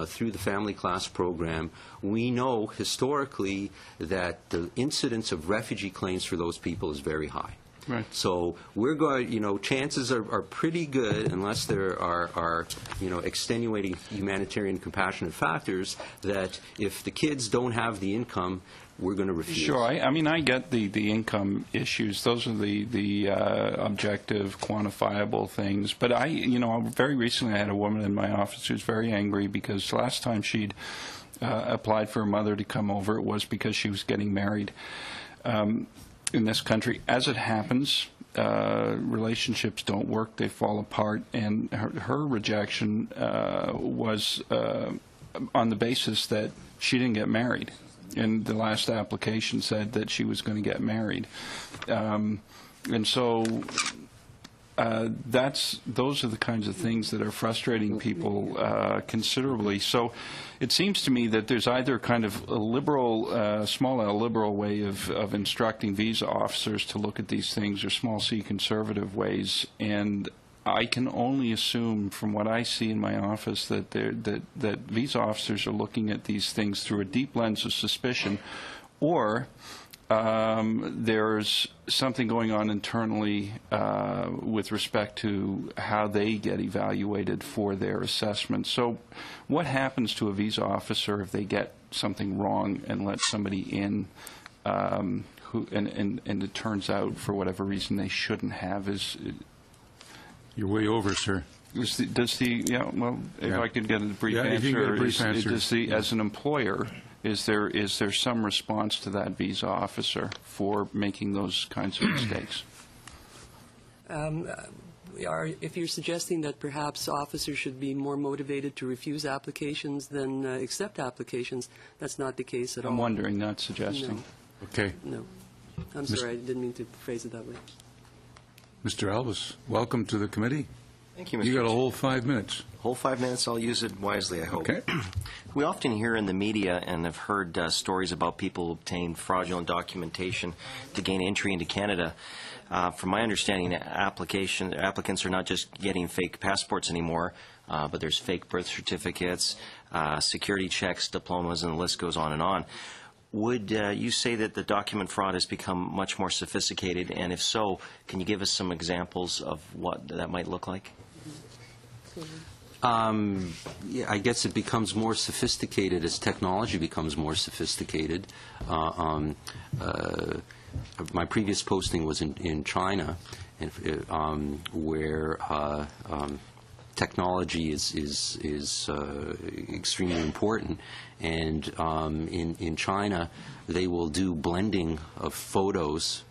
through the family class program, we know historically that the incidence of refugee claims for those people is very high. Right. So we're going, chances are pretty good, unless there are extenuating humanitarian compassionate factors, that if the kids don't have the income, we're going to refuse. Sure. I get the income issues. Those are the objective, quantifiable things. But very recently I had a woman in my office who's very angry because last time she'd applied for a mother to come over, it was because she was getting married in this country. As it happens, relationships don't work, they fall apart, and her rejection was on the basis that she didn't get married. And the last application said that she was going to get married. And so those are the kinds of things that are frustrating people considerably. So it seems to me that there's either kind of a liberal, small L liberal way of instructing visa officers to look at these things, or small C conservative ways. And I can only assume from what I see in my office that that visa officers are looking at these things through a deep lens of suspicion, or there's something going on internally with respect to how they get evaluated for their assessment. So what happens to a visa officer if they get something wrong and let somebody in and it turns out for whatever reason they shouldn't have? You're way over, sir. If I could get a brief answer, as an employer, is there some response to that visa officer for making those kinds of mistakes? If you're suggesting that perhaps officers should be more motivated to refuse applications than accept applications, that's not the case at all. I'm wondering, not suggesting. No. Okay. No. I'm sorry, I didn't mean to phrase it that way. Mr. Elvis, welcome to the committee. Thank you, Mr. You got a Chair. whole 5 minutes. Whole 5 minutes. I'll use it wisely, I hope. Okay. We often hear in the media and have heard stories about people who obtain fraudulent documentation to gain entry into Canada. From my understanding, applicants are not just getting fake passports anymore, but there's fake birth certificates, security checks, diplomas, and the list goes on and on. Would you say that the document fraud has become much more sophisticated? And if so, can you give us some examples of what that might look like? I guess it becomes more sophisticated as technology becomes more sophisticated. My previous posting was in China, and where technology is extremely important. And in China, they will do blending of photos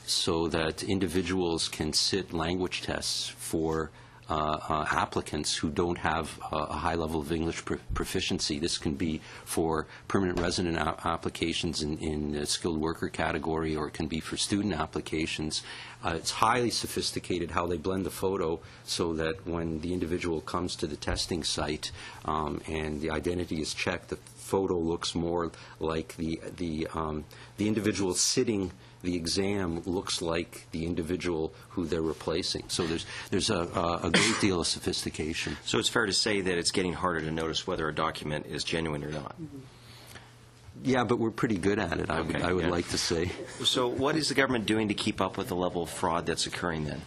so that individuals can sit language tests for applicants who don't have a high level of English proficiency. This can be for permanent resident applications in the skilled worker category, or it can be for student applications. It's highly sophisticated how they blend the photo so that when the individual comes to the testing site and the identity is checked, the photo looks more like the individual sitting the exam looks like the individual who they're replacing. So there's a great deal of sophistication. So it's fair to say that it's getting harder to notice whether a document is genuine or not. Yeah, but we're pretty good at it, I would like to say. So what is the government doing to keep up with the level of fraud that's occurring then?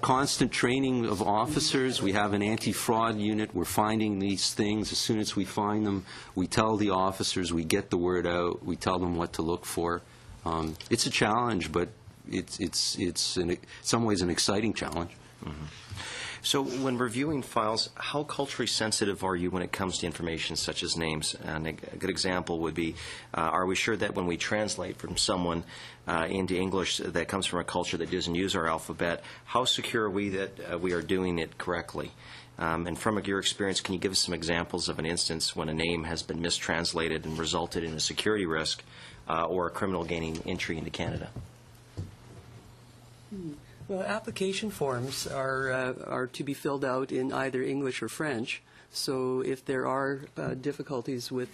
Constant training of officers. We have an anti-fraud unit. We're finding these things. As soon as we find them, we tell the officers, we get the word out, we tell them what to look for. It's a challenge, but it's in some ways an exciting challenge. Mm-hmm. So when reviewing files, how culturally sensitive are you when it comes to information such as names? And a good example would be, are we sure that when we translate from someone into English that comes from a culture that doesn't use our alphabet, how secure are we that we are doing it correctly? And from your experience, can you give us some examples of an instance when a name has been mistranslated and resulted in a security risk or a criminal gaining entry into Canada? Well, application forms are to be filled out in either English or French. So if there are difficulties with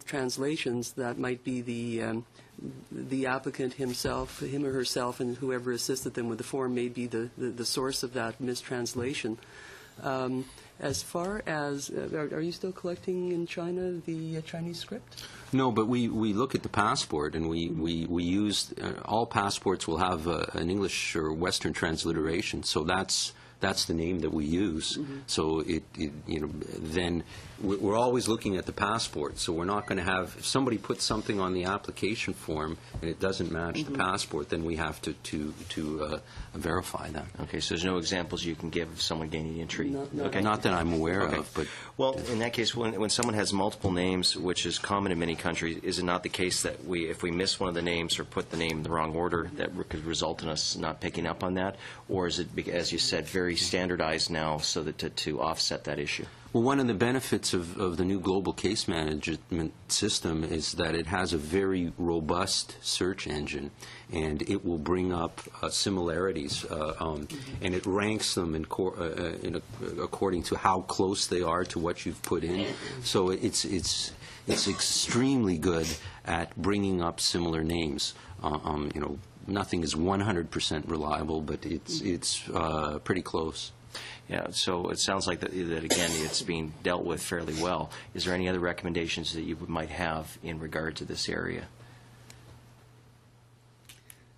translations, that might be the applicant himself, him or herself, and whoever assisted them with the form may be the source of that mistranslation. As far as, are you still collecting in China the Chinese script? No, but we look at the passport, and we use all passports will have an English or Western transliteration, so that's the name that we use. So then we're always looking at the passport. So we're not going to have, if somebody puts something on the application form and it doesn't match the passport, then we have to verify that. Okay, so there's no examples you can give of someone gaining entry? Okay. Not that I'm aware Okay. of, but... Well, in that case, when someone has multiple names, which is common in many countries, is it not the case that if we miss one of the names or put the name in the wrong order, that could result in us not picking up on that? Or is it, as you said, very standardized now so that to offset that issue? Well, one of the benefits of the new global case management system is that it has a very robust search engine, and it will bring up similarities, and it ranks them according to how close they are to what you've put in. So it's extremely good at bringing up similar names. Nothing is 100% reliable, but it's pretty close. Yeah, so it sounds like that again, it's being dealt with fairly well. Is there any other recommendations that you might have in regard to this area?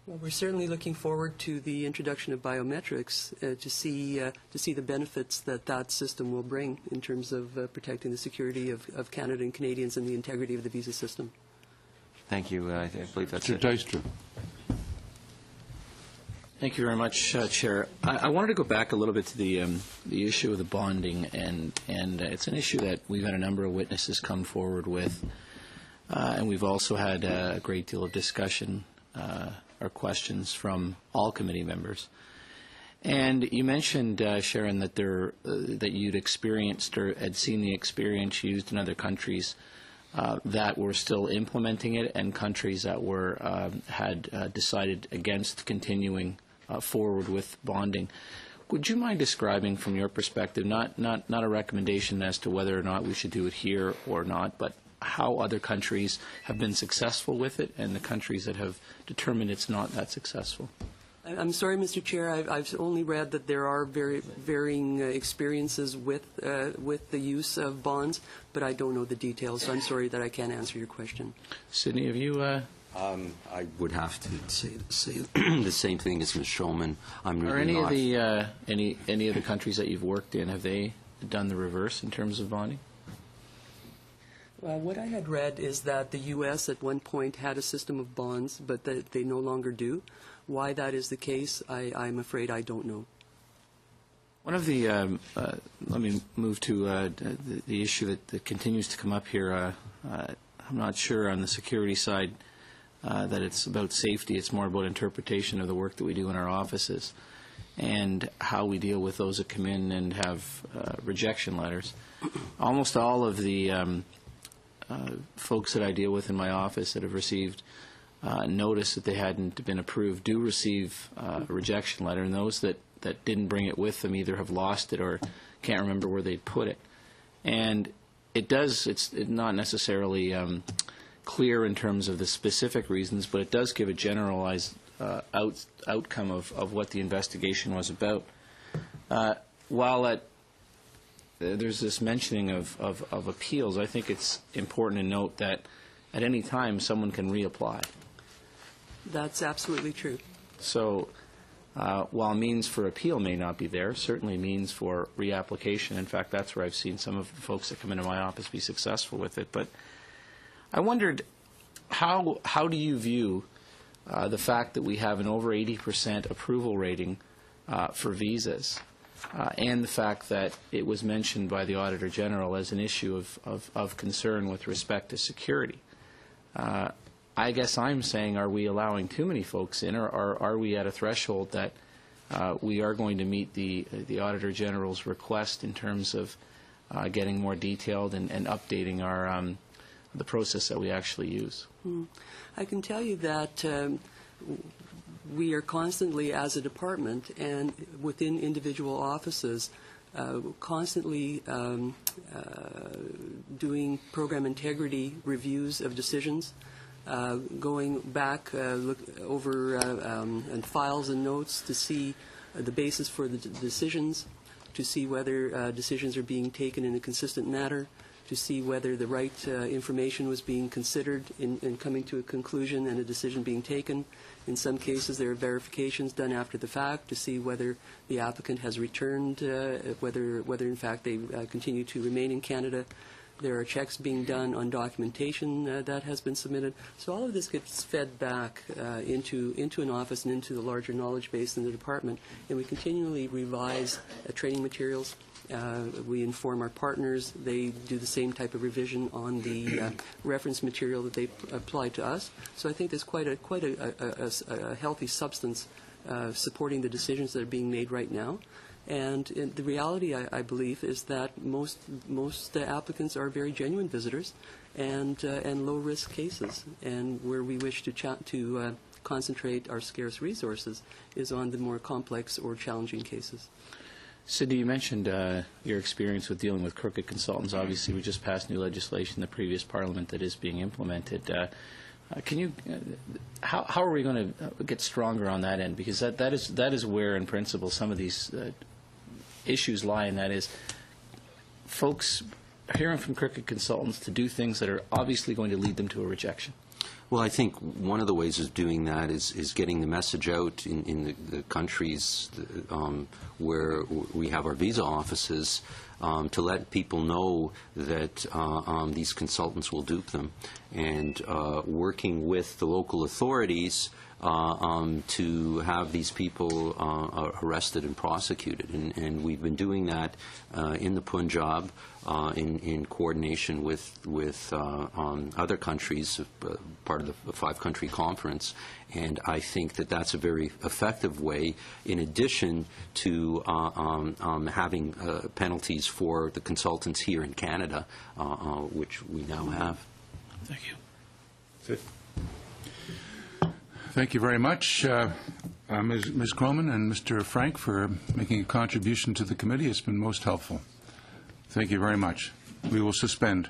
Well, we're certainly looking forward to the introduction of biometrics to see the benefits that system will bring in terms of protecting the security of Canada and Canadians and the integrity of the visa system. Thank you. I believe that's Mr. it. Dijkstra. Thank you very much, Chair. I wanted to go back a little bit to the issue of the bonding, and it's an issue that we've had a number of witnesses come forward with, and we've also had a great deal of discussion or questions from all committee members. And you mentioned, Sharon, that that you'd experienced or had seen the experience used in other countries that were still implementing it, and countries that had decided against continuing forward with bonding. Would you mind describing from your perspective, not a recommendation as to whether or not we should do it here or not, but how other countries have been successful with it and the countries that have determined it's not that successful? I'm sorry, Mr. Chair. I've only read that there are varying experiences with the use of bonds, but I don't know the details, so I'm sorry that I can't answer your question. Sydney, have you... I would have to say the same thing as Ms. Shulman. I'm really Are not... any of the countries that you've worked in, have they done the reverse in terms of bonding? What I had read is that the U.S. at one point had a system of bonds, but that they no longer do. Why that is the case, I'm afraid I don't know. One of the, let me move to the issue that continues to come up here. I'm not sure on the security side that it's about safety. It's more about interpretation of the work that we do in our offices and how we deal with those that come in and have rejection letters. Almost all of the folks that I deal with in my office that have received notice that they hadn't been approved do receive a rejection letter, and those that didn't bring it with them either have lost it or can't remember where they'd put it. And it's not necessarily clear in terms of the specific reasons, but it does give a generalized outcome of what the investigation was about. While there's this mentioning of appeals, I think it's important to note that at any time someone can reapply. That's absolutely true. So while means for appeal may not be there, certainly means for reapplication. In fact, that's where I've seen some of the folks that come into my office be successful with it. But I wondered, how do you view the fact that we have an over 80% approval rating for visas? and the fact that it was mentioned by the Auditor General as an issue of concern with respect to security. I guess I'm saying, are we allowing too many folks in, or are we at a threshold that we are going to meet the Auditor General's request in terms of getting more detailed and updating our the process that we actually use? I can tell you that we are constantly, as a department and within individual offices, constantly doing program integrity reviews of decisions, going back look over and files and notes to see the basis for the decisions, to see whether decisions are being taken in a consistent manner, to see whether the right information was being considered in coming to a conclusion and a decision being taken. In some cases, there are verifications done after the fact to see whether the applicant has returned, whether in fact they continue to remain in Canada. There are checks being done on documentation that has been submitted. So all of this gets fed back into an office and into the larger knowledge base in the department, and we continually revise training materials. We inform our partners. They do the same type of revision on the reference material that they apply to us. So I think there's quite a healthy substance supporting the decisions that are being made right now. And the reality, I believe, is that most applicants are very genuine visitors and low-risk cases. And where we wish to concentrate our scarce resources is on the more complex or challenging cases. Sydney, you mentioned your experience with dealing with crooked consultants. Obviously, we just passed new legislation in the previous Parliament that is being implemented. Can you? How are we going to get stronger on that end? Because that is where, in principle, some of these issues lie, and that is folks hearing from crooked consultants to do things that are obviously going to lead them to a rejection. Well, I think one of the ways of doing that is getting the message out in the countries where we have our visa offices to let people know that these consultants will dupe them, and working with the local authorities to have these people arrested and prosecuted. And we've been doing that in the Punjab in coordination with other countries, part of the five-country conference. And I think that that's a very effective way, in addition to having penalties for the consultants here in Canada, which we now have. Thank you. That's it. Thank you very much, Ms. Croman and Mr. Frank, for making a contribution to the committee. It's been most helpful. Thank you very much. We will suspend.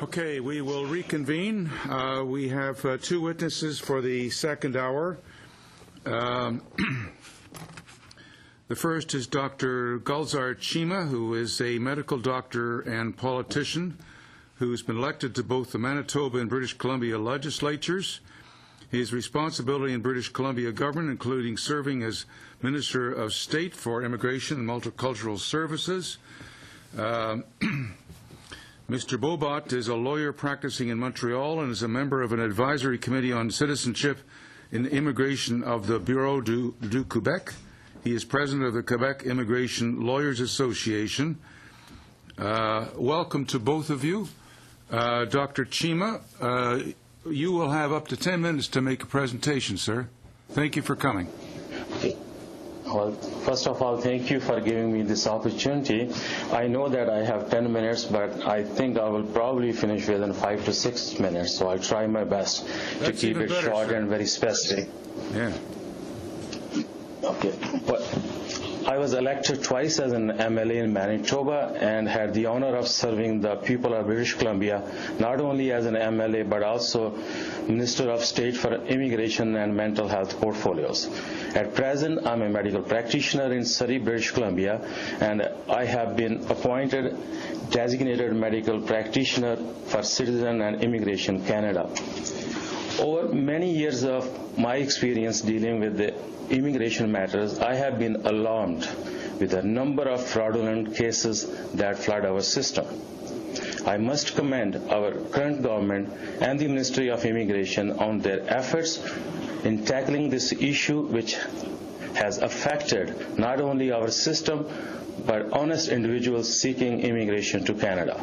Okay, we will reconvene. We have two witnesses for the second hour. The first is Dr. Gulzar Chima, who is a medical doctor and politician who's been elected to both the Manitoba and British Columbia legislatures. His responsibility in British Columbia government, including serving as Minister of State for Immigration and Multicultural Services. Mr. Bobot is a lawyer practicing in Montreal and is a member of an advisory committee on citizenship and immigration of the Bureau du Québec. He is president of the Quebec Immigration Lawyers Association. Welcome to both of you. Dr. Chima, you will have up to 10 minutes to make a presentation, sir. Thank you for coming. Well, first of all, thank you for giving me this opportunity. I know that I have 10 minutes, but I think I will probably finish within 5 to 6 minutes, so I'll try my best to keep it better, short sir. and very specific. Yeah. Okay. But I was elected twice as an MLA in Manitoba and had the honor of serving the people of British Columbia, not only as an MLA, but also Minister of State for Immigration and Mental Health portfolios. At present, I'm a medical practitioner in Surrey, British Columbia, and I have been appointed designated medical practitioner for Citizen and Immigration Canada. Over many years of my experience dealing with the immigration matters, I have been alarmed with a number of fraudulent cases that flood our system. I must commend our current government and the Ministry of Immigration on their efforts in tackling this issue, which has affected not only our system, but honest individuals seeking immigration to Canada,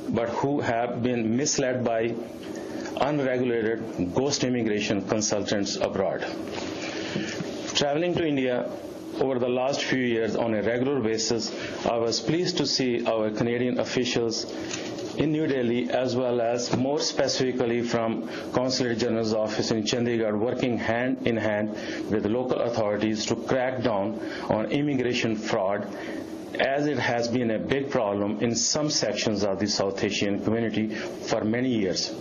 but who have been misled by unregulated ghost immigration consultants abroad. Traveling to India over the last few years on a regular basis, I was pleased to see our Canadian officials in New Delhi, as well as more specifically from Consulate General's office in Chandigarh, working hand in hand with local authorities to crack down on immigration fraud, as it has been a big problem in some sections of the South Asian community for many years.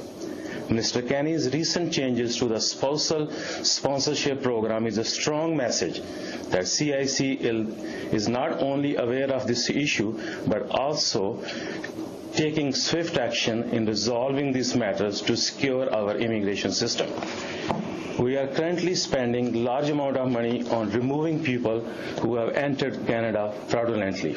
Mr. Kenny's recent changes to the spousal sponsorship program is a strong message that CIC is not only aware of this issue, but also taking swift action in resolving these matters to secure our immigration system. We are currently spending large amount of money on removing people who have entered Canada fraudulently.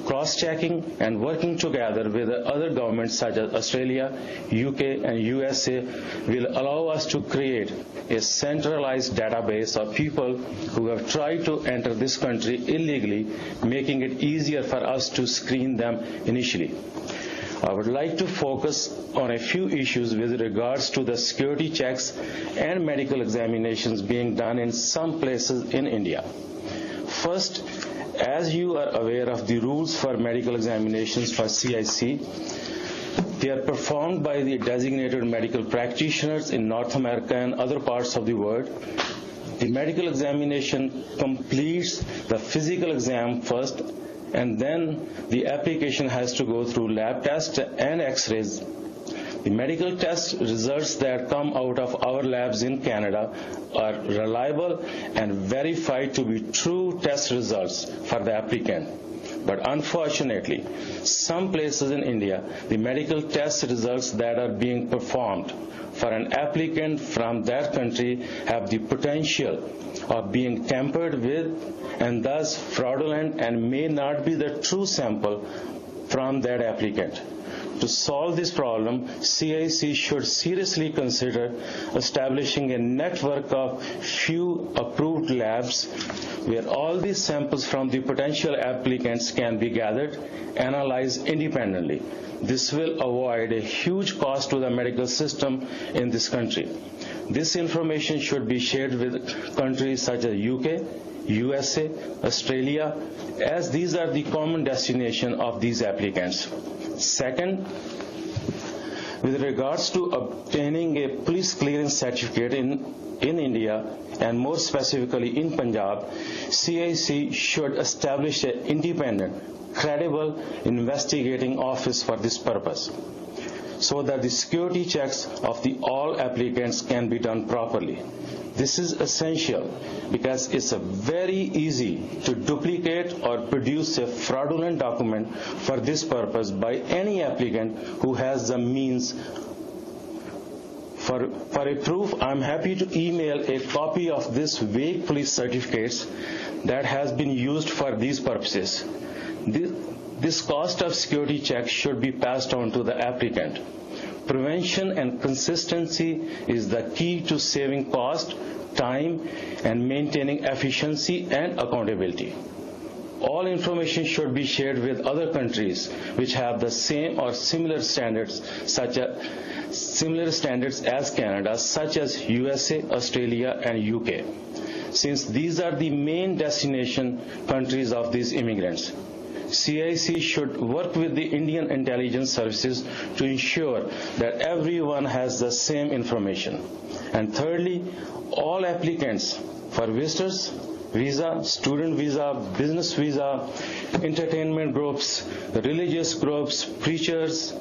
Cross-checking and working together with other governments such as Australia, UK, and USA will allow us to create a centralized database of people who have tried to enter this country illegally, making it easier for us to screen them initially. I would like to focus on a few issues with regards to the security checks and medical examinations being done in some places in India. First, as you are aware of the rules for medical examinations for CIC, they are performed by the designated medical practitioners in North America and other parts of the world. The medical examination completes the physical exam first, and then the application has to go through lab tests and x-rays. The medical test results that come out of our labs in Canada are reliable and verified to be true test results for the applicant. But unfortunately, some places in India, the medical test results that are being performed for an applicant from that country have the potential of being tampered with and thus fraudulent and may not be the true sample from that applicant. To solve this problem, CIC should seriously consider establishing a network of few approved labs where all these samples from the potential applicants can be gathered, analyzed independently. This will avoid a huge cost to the medical system in this country. This information should be shared with countries such as UK, USA, Australia, as these are the common destination of these applicants. Second, with regards to obtaining a police clearance certificate in India, and more specifically in Punjab, CIC should establish an independent, credible investigating office for this purpose. so that the security checks of all applicants can be done properly. This is essential because it's very easy to duplicate or produce a fraudulent document for this purpose by any applicant who has the means. For a proof, I'm happy to email a copy of this vague police certificates that has been used for these purposes. This cost of security check should be passed on to the applicant. Prevention and consistency is the key to saving cost, time, and maintaining efficiency and accountability. All information should be shared with other countries which have the same or similar standards as Canada, such as USA, Australia, and UK, since these are the main destination countries of these immigrants. CIC should work with the Indian intelligence services to ensure that everyone has the same information. And thirdly, all applicants for visitors, visa, student visa, business visa, entertainment groups, religious groups, preachers,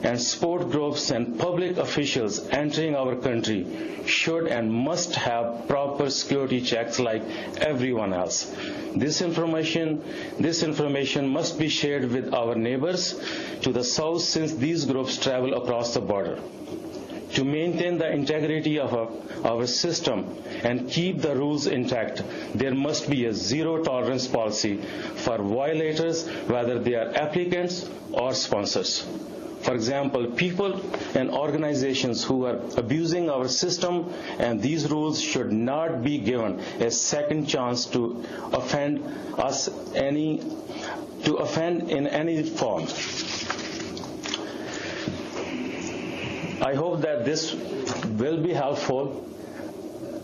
and sport groups and public officials entering our country should and must have proper security checks like everyone else. This information must be shared with our neighbors to the south, since these groups travel across the border. To maintain the integrity of our system and keep the rules intact, there must be a zero-tolerance policy for violators, whether they are applicants or sponsors. For example, people and organizations who are abusing our system and these rules should not be given a second chance to offend in any form. I hope that this will be helpful,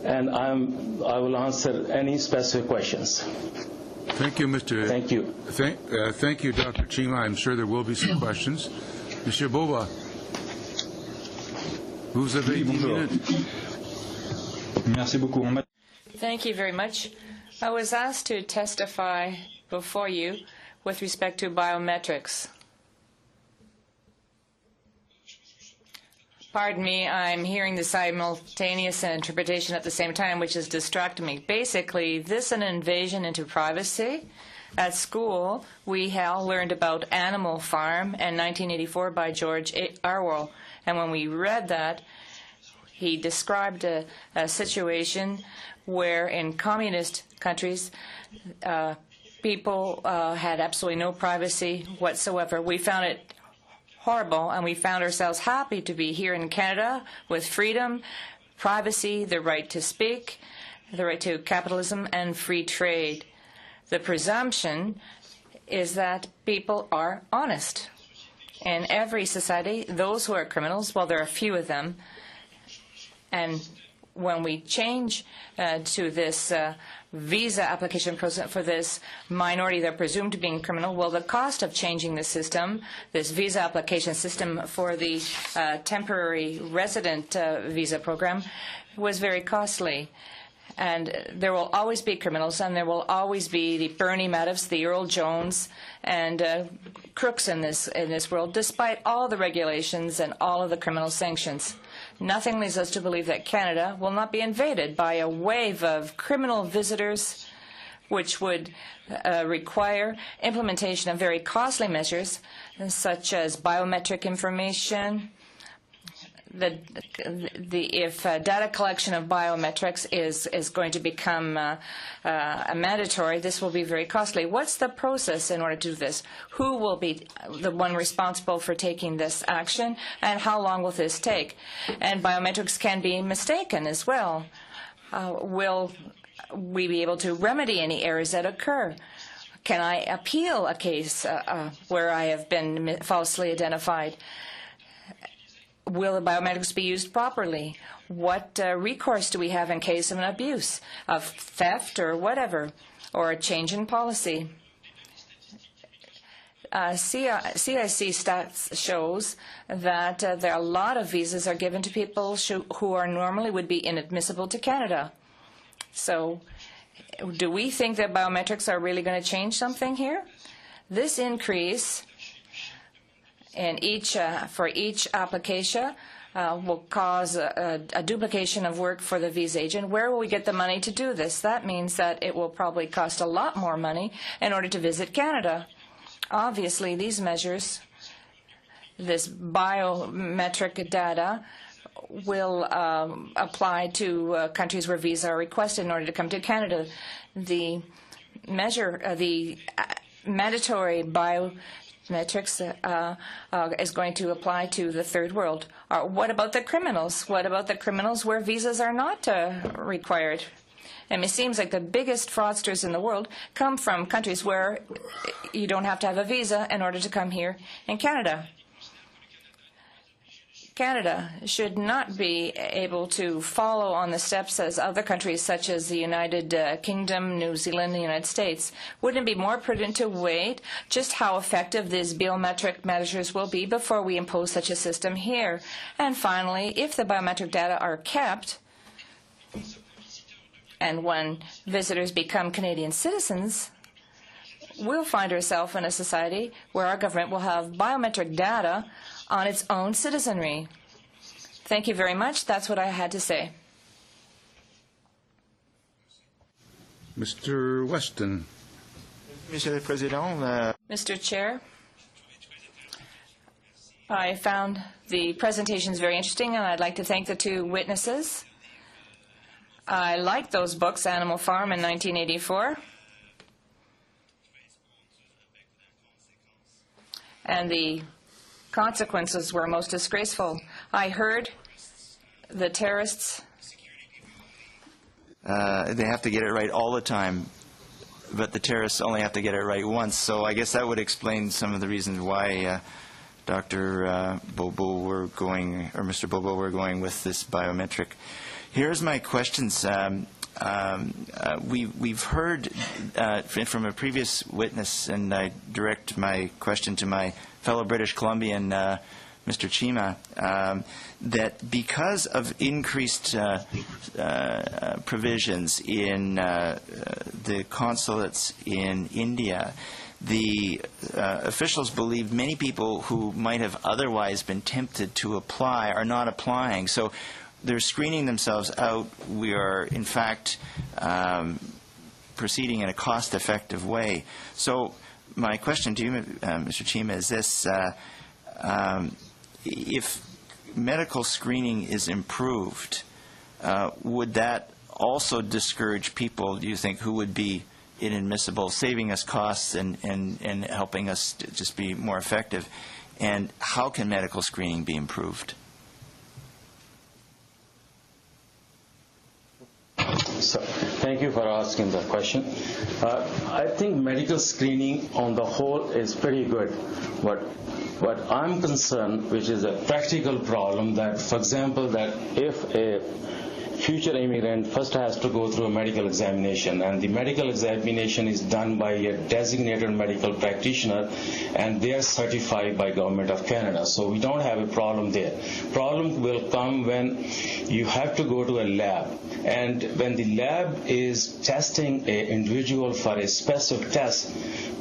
and I will answer any specific questions. Thank you, Mr. Thank you. Thank you, Dr. Chima. I'm sure there will be some questions. Monsieur Boba, vous avez 10 minutes. Merci beaucoup. Thank you very much. I was asked to testify before you with respect to biometrics. Pardon me, I'm hearing the simultaneous interpretation at the same time, which is distracting me. Basically, this is an invasion into privacy. At school, we learned about Animal Farm in 1984 by George Orwell. And when we read that, he described a situation where in communist countries, people had absolutely no privacy whatsoever. We found it horrible, and we found ourselves happy to be here in Canada with freedom, privacy, the right to speak, the right to capitalism, and free trade. The presumption is that people are honest. In every society, those who are criminals, well, there are a few of them. And when we change to this visa application process for this minority that are presumed to be criminal, well, the cost of changing the system, this visa application system for the temporary resident visa program, was very costly. And there will always be criminals, and there will always be the Bernie Madoffs, the Earl Jones, and crooks in this world, despite all the regulations and all of the criminal sanctions. Nothing leads us to believe that Canada will not be invaded by a wave of criminal visitors, which would require implementation of very costly measures, such as biometric information. If data collection of biometrics is going to become mandatory, this will be very costly. What's the process in order to do this? Who will be the one responsible for taking this action, and how long will this take? And biometrics can be mistaken as well. Will we be able to remedy any errors that occur? Can I appeal a case where I have been falsely identified? Will the biometrics be used properly? What recourse do we have in case of an abuse, of theft or whatever, or a change in policy? CIC stats shows that there are a lot of visas are given to people who are normally would be inadmissible to Canada. So do we think that biometrics are really going to change something here? This increase And for each application will cause a duplication of work for the visa agent. Where will we get the money to do this? That means that it will probably cost a lot more money in order to visit Canada. Obviously, these measures, this biometric data, will apply to countries where visas are requested in order to come to Canada. The mandatory biometrics is going to apply to the third world. What about the criminals? What about the criminals where visas are not required? And it seems like the biggest fraudsters in the world come from countries where you don't have to have a visa in order to come here in Canada. Canada should not be able to follow on the steps as other countries such as the United Kingdom, New Zealand, and the United States. Wouldn't it be more prudent to wait just how effective these biometric measures will be before we impose such a system here? And finally, if the biometric data are kept, and when visitors become Canadian citizens, we'll find ourselves in a society where our government will have biometric data on its own citizenry. Thank you very much. That's what I had to say. Mr. Weston. Mr. Chair, I found the presentations very interesting, and I'd like to thank the two witnesses. I liked those books, Animal Farm in 1984. And the consequences were most disgraceful. I heard the terrorists. They have to get it right all the time, but the terrorists only have to get it right once. So I guess that would explain some of the reasons why Dr. Bobo were going, or Mr. Bobo were going with this biometric. Here's my questions. We've heard from a previous witness, and I direct my question to my fellow British Columbian, Mr. Chima, that because of increased provisions in the consulates in India, the officials believe many people who might have otherwise been tempted to apply are not applying. So they're screening themselves out. We are, in fact, proceeding in a cost-effective way. So my question to you, Mr. Chima, is this. If medical screening is improved, would that also discourage people, do you think, who would be inadmissible, saving us costs and helping us to just be more effective? And how can medical screening be improved? So, thank you for asking the question. I think medical screening on the whole is pretty good. But what I'm concerned, which is a practical problem, that, for example, that if a future immigrant first has to go through a medical examination, and the medical examination is done by a designated medical practitioner, and they are certified by Government of Canada. So we don't have a problem there. Problem will come when you have to go to a lab, and when the lab is testing an individual for a specific test,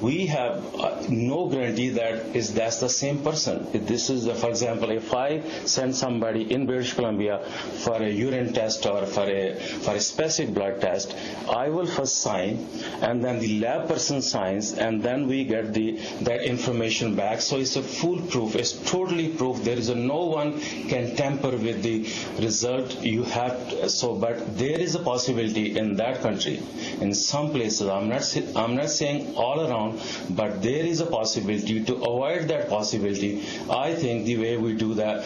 we have no guarantee that that's the same person. If this is, for example, if I send somebody in British Columbia for a urine test or for a specific blood test, I will first sign, and then the lab person signs, and then we get that information back. So it's a foolproof. It's totally proof. There is no one can tamper with the result you have. But there is a possibility in that country, in some places. I'm not saying all around, but there is a possibility. To avoid that possibility, I think the way we do that,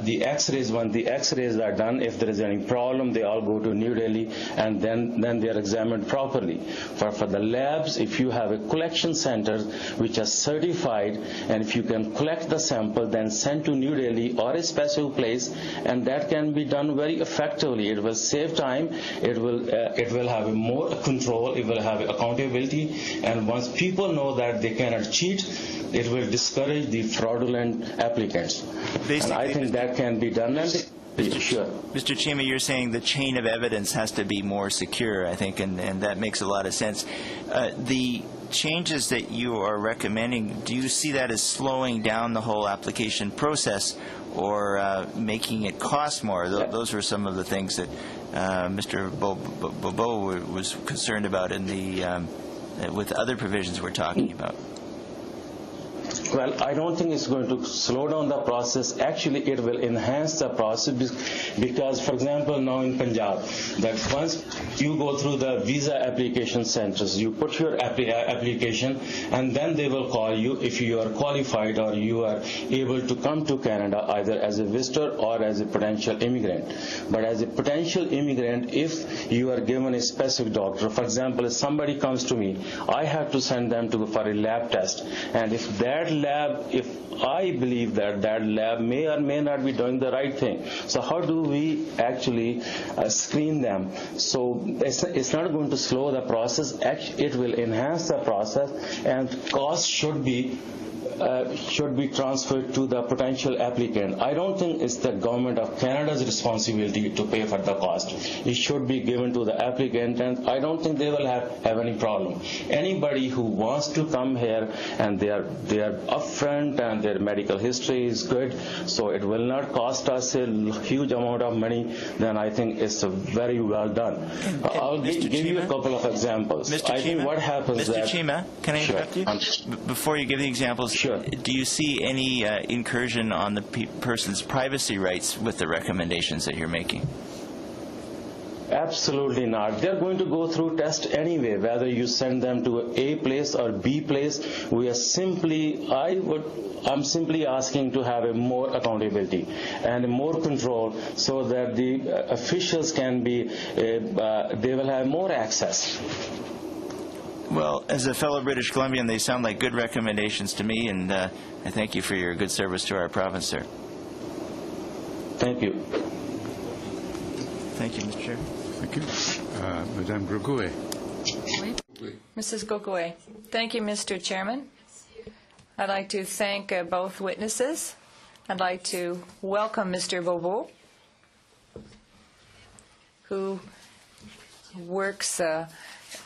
the X-rays, when the X-rays are done, if there is any problem, they all go to New Delhi, and then they are examined properly. For the labs, if you have a collection center which is certified, and if you can collect the sample, then send to New Delhi or a specific place, and that can be done very effectively. It will save time. It will have more control. It will have accountability, and once people know that they cannot cheat, it will discourage the fraudulent applicants. And I think that can be done. Sure. Mr. Chima, you're saying the chain of evidence has to be more secure, I think, and that makes a lot of sense. The changes that you are recommending, do you see that as slowing down the whole application process or making it cost more? Those were some of the things that Mr. Bobo was concerned about in the with other provisions we're talking about. Well, I don't think it's going to slow down the process. Actually, it will enhance the process because, for example, now in Punjab, that once you go through the visa application centers, you put your application, and then they will call you if you are qualified or you are able to come to Canada either as a visitor or as a potential immigrant. But as a potential immigrant, if you are given a specific doctor, for example, if somebody comes to me, I have to send them for a lab test, and if that lab, if I believe that lab may or may not be doing the right thing. So how do we actually screen them? So it's not going to slow the process. It will enhance the process, and cost should be transferred to the potential applicant. I don't think it's the government of Canada's responsibility to pay for the cost. It should be given to the applicant, and I don't think they will have any problem. Anybody who wants to come here and they are upfront and their medical history is good, so it will not cost us a huge amount of money, then I think it's very well done. I'll give you a couple of examples. I think what happens Mr. Chima, can I interrupt you? Before you give the examples, sure. Do you see any incursion on the person's privacy rights with the recommendations that you're making? Absolutely not. They're going to go through test anyway, whether you send them to A place or B place. I'm simply asking to have a more accountability and more control so that the officials can be, they will have more access. Well, as a fellow British Columbian, they sound like good recommendations to me, and I thank you for your good service to our province, sir. Thank you. Thank you, Mr. Chair. Thank you. Madame Grogouet. Mrs. Gokwe. Thank you, Mr. Chairman. I'd like to thank both witnesses. I'd like to welcome Mr. Bobo, who works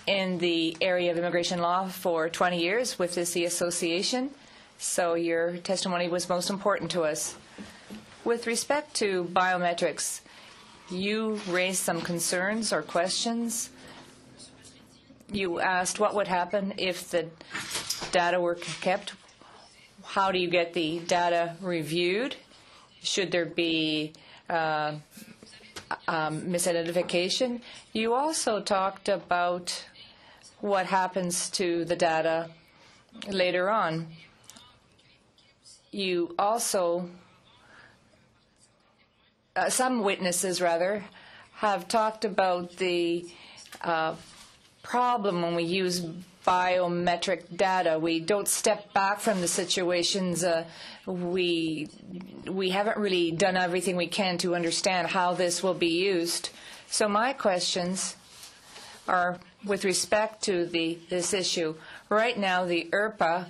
in the area of immigration law for 20 years with the C Association, so your testimony was most important to us. With respect to biometrics, you raised some concerns or questions. You asked what would happen if the data were kept. How do you get the data reviewed? Should there be misidentification? You also talked about what happens to the data later on. You also, some witnesses rather, have talked about the problem when we use biometric data. We don't step back from the situations. We haven't really done everything we can to understand how this will be used. So my questions are with respect to this issue. Right now, the IRPA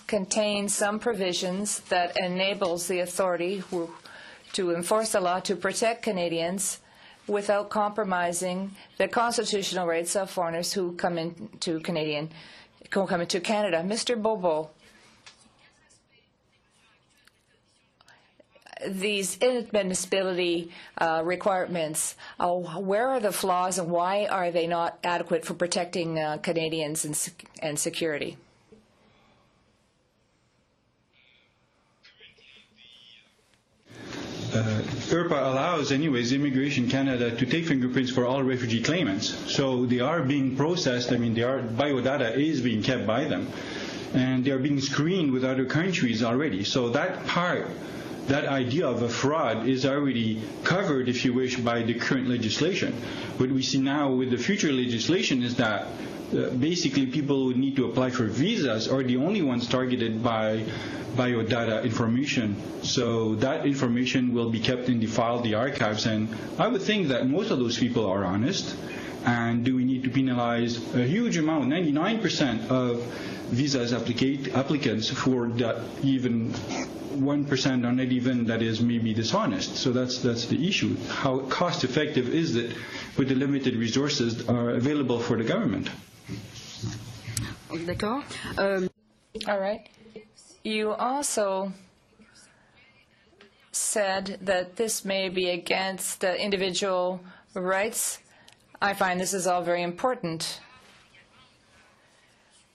contains some provisions that enables the authority to enforce the law to protect Canadians without compromising the constitutional rights of foreigners who come into Canada. Mr. Bobo, these inadmissibility requirements, where are the flaws and why are they not adequate for protecting Canadians and security? IRPA allows, anyways, Immigration Canada to take fingerprints for all refugee claimants. So they are being processed. I mean, biodata is being kept by them. And they are being screened with other countries already. So that part, that idea of a fraud is already covered, if you wish, by the current legislation. What we see now with the future legislation is that basically people who need to apply for visas are the only ones targeted by biodata information. So that information will be kept in the file, the archives, and I would think that most of those people are honest. And do we need to penalize a huge amount, 99% of visas applicants for that even 1% or not even that is maybe dishonest? So that's the issue. How cost effective is it with the limited resources are available for the government? D'accord. All right. You also said that this may be against individual rights. I find this is all very important.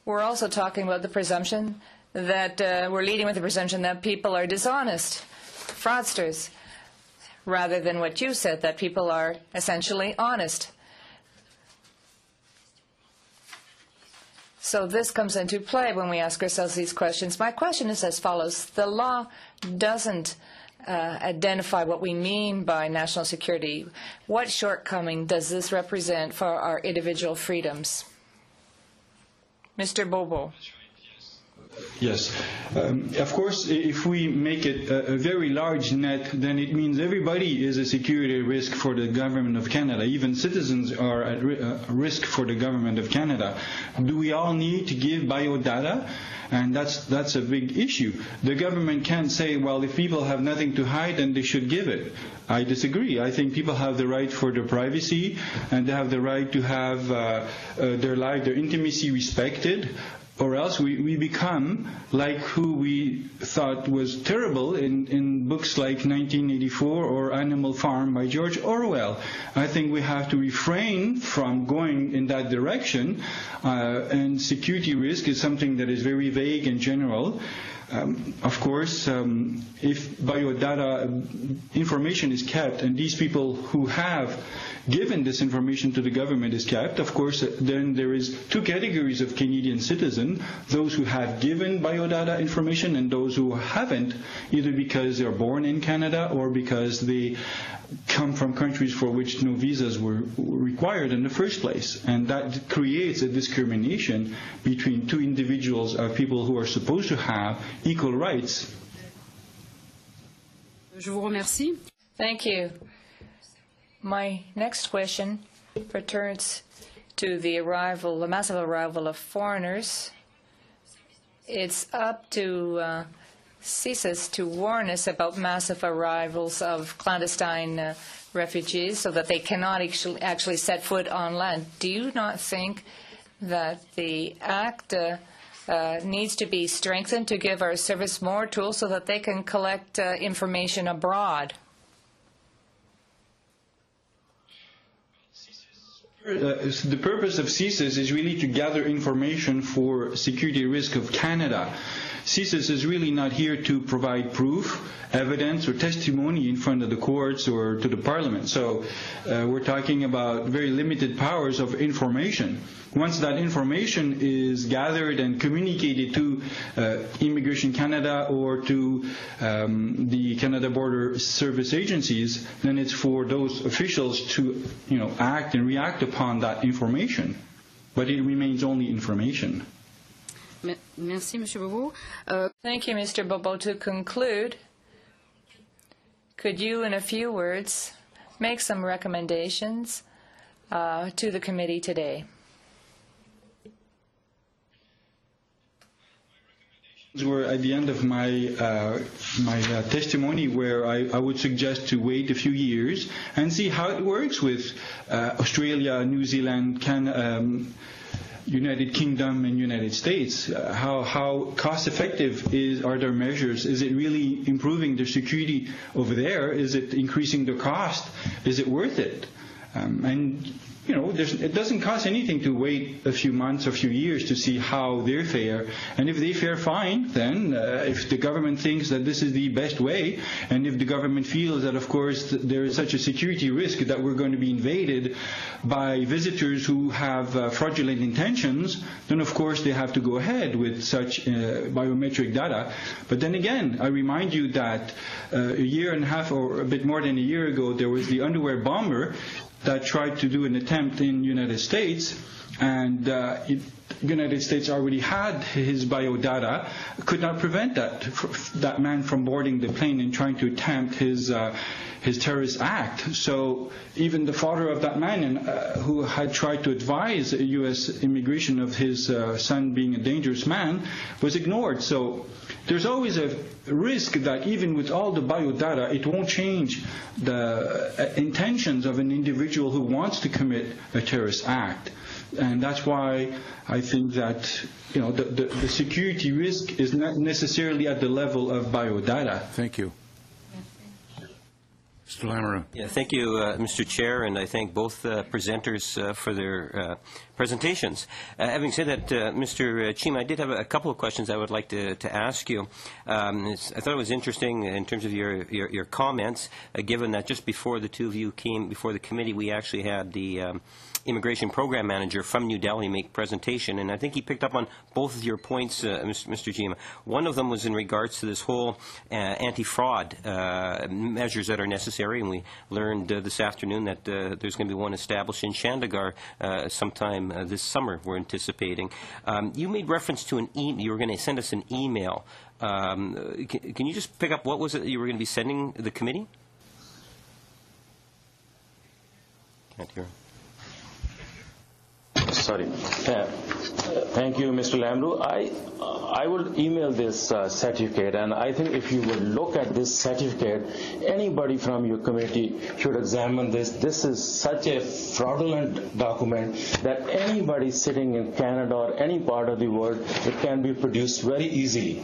We're also talking about the presumption that we're leading with the presumption that people are dishonest, fraudsters, rather than what you said, that people are essentially honest. So this comes into play when we ask ourselves these questions. My question is as follows. The law doesn't identify what we mean by national security. What shortcoming does this represent for our individual freedoms? Mr. Bobo. Yes. Of course, if we make it a very large net, then it means everybody is a security risk for the government of Canada. Even citizens are at risk for the government of Canada. Do we all need to give biodata? And that's a big issue. The government can't say, well, if people have nothing to hide, then they should give it. I disagree. I think people have the right for their privacy, and they have the right to have their life, their intimacy respected. Or else we become like who we thought was terrible in books like 1984 or Animal Farm by George Orwell. I think we have to refrain from going in that direction, and security risk is something that is very vague and general. Of course, if biodata information is kept and these people who have given this information to the government is kept, of course, then there is two categories of Canadian citizens, those who have given biodata information and those who haven't, either because they're born in Canada or because they come from countries for which no visas were required in the first place. And that creates a discrimination between two individuals of people who are supposed to have equal rights. Je vous remercie. Thank you. My next question returns to the massive arrival of foreigners. It's up to CSIS to warn us about massive arrivals of clandestine refugees so that they cannot actually set foot on land. Do you not think that the Act needs to be strengthened to give our service more tools so that they can collect information abroad? The purpose of CSIS is really to gather information for security risk of Canada. CSIS is really not here to provide proof, evidence, or testimony in front of the courts or to the Parliament. So we're talking about very limited powers of information. Once that information is gathered and communicated to Immigration Canada or to the Canada Border Service agencies, then it's for those officials to act and react upon that information. But it remains only information. Merci, Monsieur Bobo. Thank you, Mr. Bobo. To conclude, could you, in a few words, make some recommendations to the committee today? Were at the end of my testimony, where I would suggest to wait a few years and see how it works with Australia, New Zealand, United Kingdom and United States. How cost-effective are their measures? Is it really improving their security over there? Is it increasing the cost? Is it worth it? And it doesn't cost anything to wait a few months or a few years to see how they fare. And if they fare fine, then if the government thinks that this is the best way, and if the government feels that, of course, there is such a security risk that we're going to be invaded by visitors who have fraudulent intentions, then, of course, they have to go ahead with such biometric data. But then again, I remind you that a year and a half or a bit more than a year ago, there was the underwear bomber that tried to do an attempt in the United States, and the United States already had his biodata, could not prevent that man from boarding the plane and trying to attempt his terrorist act. So even the father of that man who had tried to advise U.S. immigration of his son being a dangerous man was ignored. So there's always a risk that even with all the biodata, it won't change the intentions of an individual who wants to commit a terrorist act. And that's why I think that the security risk is not necessarily at the level of biodata. Thank you. Mr. Lamoureux. Yeah, thank you, Mr. Chair, and I thank both presenters for their presentations. Having said that, Mr. CIMM, I did have a couple of questions I would like to ask you. I thought it was interesting in terms of your comments, given that just before the two of you came before the committee, we actually had the Immigration Program Manager from New Delhi make presentation, and I think he picked up on both of your points, Mr. CIMM. One of them was in regards to this whole anti-fraud measures that are necessary, and we learned this afternoon that there's going to be one established in Chandigarh sometime this summer, we're anticipating. You made reference to an email. You were going to send us an email. Can you just pick up what was it that you were going to be sending the committee? Can't hear. Sorry. Thank you, Mr. Lamoureux. I will email this certificate, and I think if you would look at this certificate, anybody from your committee should examine this. This is such a fraudulent document that anybody sitting in Canada or any part of the world, it can be produced very easily.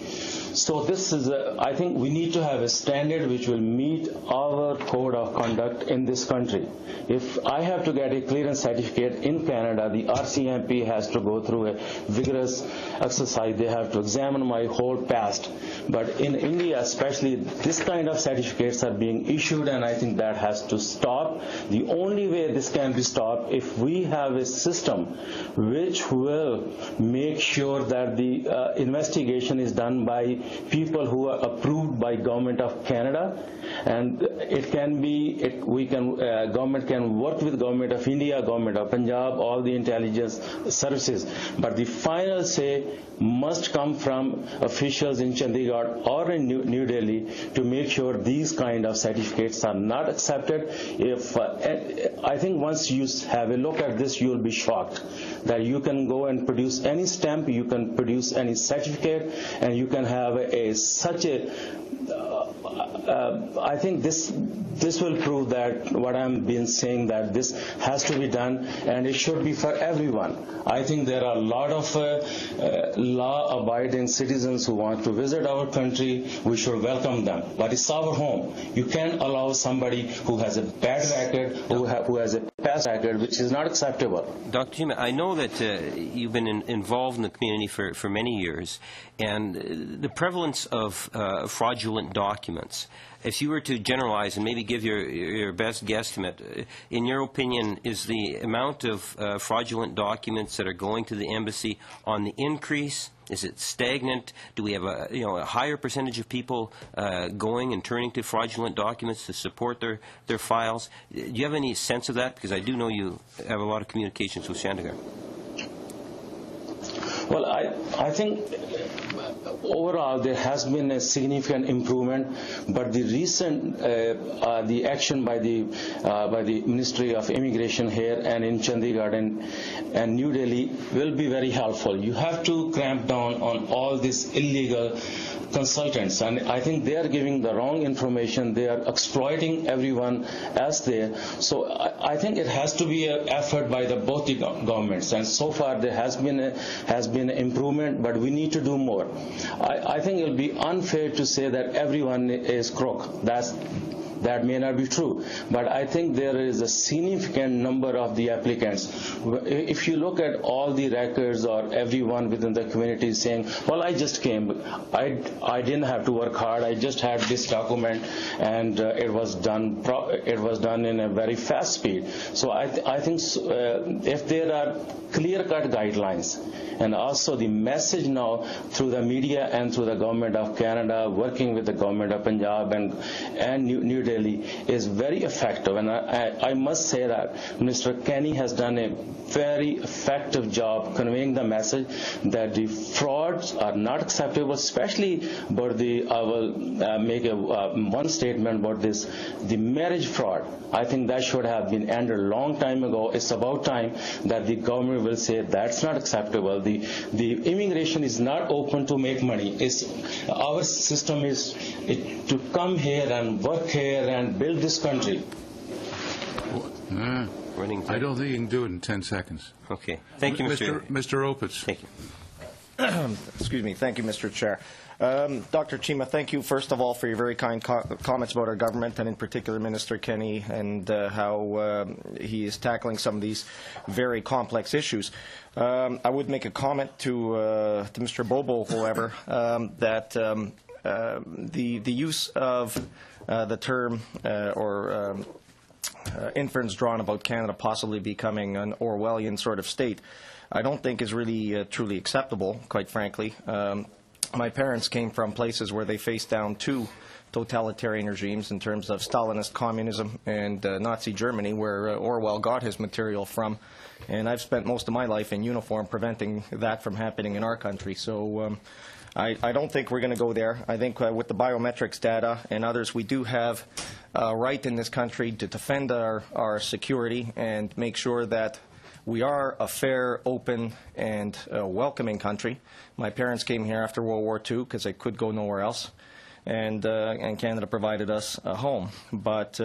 So this is, I think we need to have a standard which will meet our code of conduct in this country. If I have to get a clearance certificate in Canada, the RCMP has to go through a vigorous exercise. They have to examine my whole past. But in India, especially, this kind of certificates are being issued, and I think that has to stop. The only way this can be stopped if we have a system which will make sure that the investigation is done by people who are approved by Government of Canada, and it can be, government can work with Government of India, Government of Punjab, all the intelligence services, but the final say must come from officials in Chandigarh or in New Delhi to make sure these kind of certificates are not accepted. If I think once you have a look at this, you'll be shocked that you can go and produce any stamp, you can produce any certificate, and you can have such a I think this will prove that what I'm been saying, that this has to be done, and it should be for everyone. I think there are a lot of law-abiding citizens who want to visit our country. We should welcome them, but it's our home. You can't allow somebody who has a bad record, who has a past record, which is not acceptable. Dr. CIMM, I know that you've been involved in the community for many years, and the prevalence of fraudulent documents, if you were to generalize and maybe give your best guesstimate, in your opinion, is the amount of fraudulent documents that are going to the embassy on the increase? Is it stagnant? Do we have a higher percentage of people going and turning to fraudulent documents to support their files? Do you have any sense of that? Because I do know you have a lot of communications with Chandigarh. Well, I think overall there has been a significant improvement, but the recent the action by the Ministry of Immigration here and in Chandigarh and New Delhi will be very helpful. You have to clamp down on all these illegal consultants, and I think they are giving the wrong information. They are exploiting everyone else there. So I think it has to be an effort by both the governments, and so far there has been an improvement, but we need to do more. I think it will be unfair to say that everyone is crook. That may not be true, but I think there is a significant number of the applicants. If you look at all the records or everyone within the community saying, well, I just came, I didn't have to work hard, I just had this document, and it was done in a very fast speed. So I think if there are clear-cut guidelines, and also the message now through the media and through the Government of Canada, working with the Government of Punjab and New Delhi, is very effective. And I must say that Mr. Kenny has done a very effective job conveying the message that the frauds are not acceptable, especially about I will make one statement about this, the marriage fraud. I think that should have been ended a long time ago. It's about time that the government will say that's not acceptable. The immigration is not open to make money. Our system is to come here and work here and build this country. running. I don't think you can do it in 10 seconds. Okay. Thank you, Mr. Mr. Opitz. Thank you. Excuse me. Thank you, Mr. Chair. Dr. Chima, thank you, first of all, for your very kind comments about our government, and in particular Minister Kenny, and how he is tackling some of these very complex issues. I would make a comment to Mr. Bobo, however, that the use of the term inference drawn about Canada possibly becoming an Orwellian sort of state, I don't think is really truly acceptable, quite frankly. My parents came from places where they faced down two totalitarian regimes in terms of Stalinist communism and Nazi Germany, where Orwell got his material from. And I've spent most of my life in uniform preventing that from happening in our country. So I don't think we're going to go there. I think with the biometrics data and others, we do have a right in this country to defend our security and make sure that we are a fair, open, and welcoming country. My parents came here after World War II because they could go nowhere else, and Canada provided us a home. But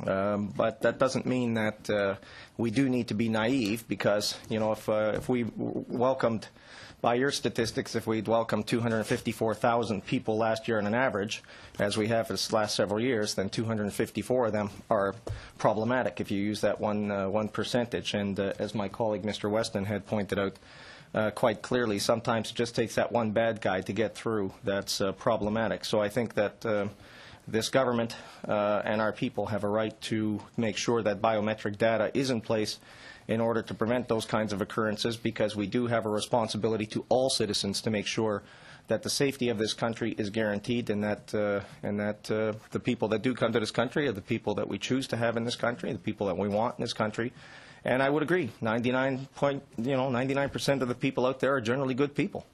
that doesn't mean that we do need to be naive, because if we welcomed, by your statistics, if we'd welcomed 254,000 people last year on an average, as we have for the last several years, then 254 of them are problematic if you use that one percentage. And as my colleague Mr. Weston had pointed out quite clearly, sometimes it just takes that one bad guy to get through that's problematic. So I think that this government and our people have a right to make sure that biometric data is in place in order to prevent those kinds of occurrences, because we do have a responsibility to all citizens to make sure that the safety of this country is guaranteed, and that the people that do come to this country are the people that we choose to have in this country, the people that we want in this country. And I would agree, 99% of the people out there are generally good people.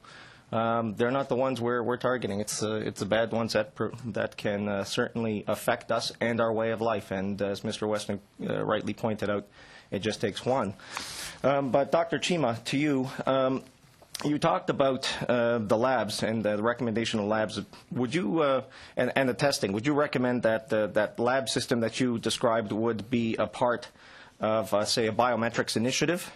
They're not the ones we're targeting. It's the bad ones that can certainly affect us and our way of life. And as Mr. Weston rightly pointed out, it just takes one. But Dr. Chima, to you, you talked about the labs and the recommendation of labs. Would you, and the testing, would you recommend that that lab system that you described would be a part of, say, a biometrics initiative?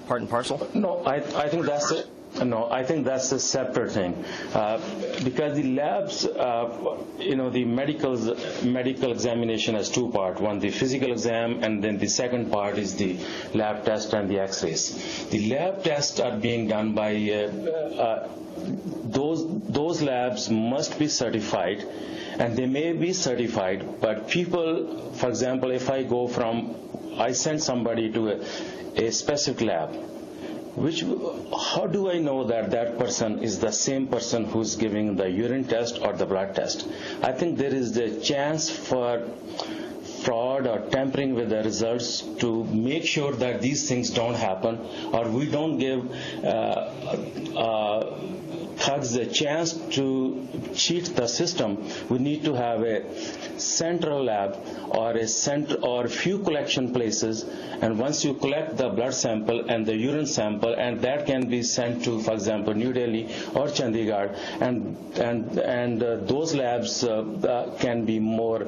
Part and parcel? No, I think that's it. No, I think that's a separate thing, because the labs, the medical examination has two parts. One, the physical exam, and then the second part is the lab test and the X-rays. The lab tests are being done by those labs must be certified, and they may be certified, but people, for example, if I send somebody to a specific lab, how do I know that that person is the same person who's giving the urine test or the blood test? I think there is the chance for fraud or tampering with the results to make sure that these things don't happen, or we don't give thugs a chance to cheat the system. We need to have a central lab or few collection places, and once you collect the blood sample and the urine sample, and that can be sent to, for example, New Delhi or Chandigarh, and those labs can be more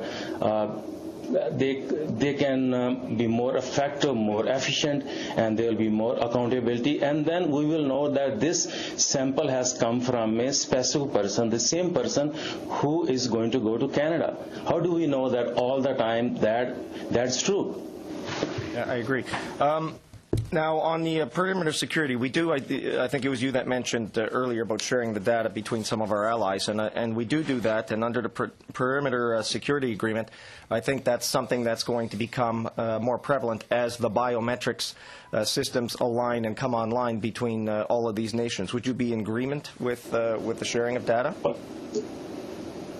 they can be more effective, more efficient, and there will be more accountability, and then we will know that this sample has come from a specific person, the same person who is going to go to Canada. How do we know that all the time that's true? Yeah, I agree. Now, on the perimeter security, we do, I think it was you that mentioned earlier about sharing the data between some of our allies, and we do that, and under the perimeter security agreement, I think that's something that's going to become more prevalent as the biometrics systems align and come online between all of these nations. Would you be in agreement with the sharing of data?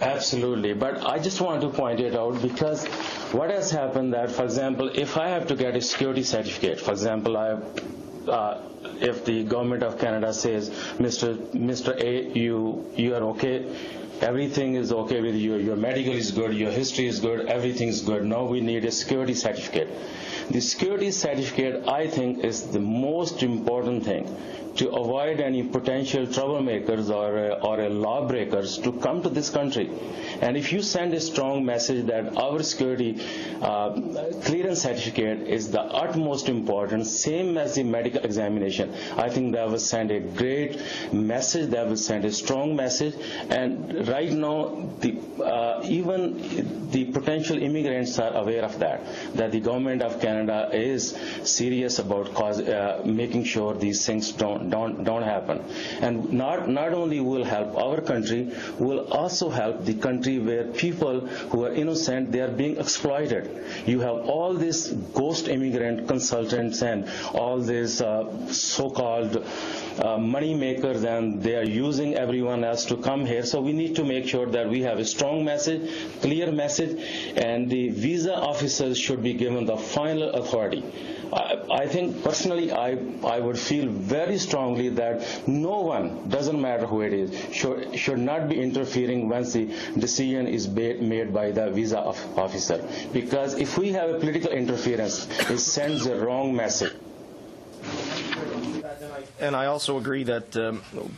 Absolutely, but I just want to point it out, because what has happened that, for example, if I have to get a security certificate, for example, if the government of Canada says, Mr. A, you are okay, everything is okay with you, your medical is good, your history is good, everything is good, now we need a security certificate. The security certificate, I think, is the most important thing, to avoid any potential troublemakers or lawbreakers to come to this country. And if you send a strong message that our security clearance certificate is the utmost important, same as the medical examination, I think that will send a great message, that will send a strong message. And right now, even the potential immigrants are aware of that the government of Canada is serious about making sure these things don't happen. And not only will help our country, will also help the country where people who are innocent, they are being exploited. You have all these ghost immigrant consultants and all these so-called money makers, and they are using everyone else to come here. So we need to make sure that we have a strong message, clear message, and the visa officers should be given the final authority. I think personally I would feel very strongly that no one, doesn't matter who it is, should not be interfering once the decision is made by the visa officer. Because if we have a political interference, it sends the wrong message. And I also agree that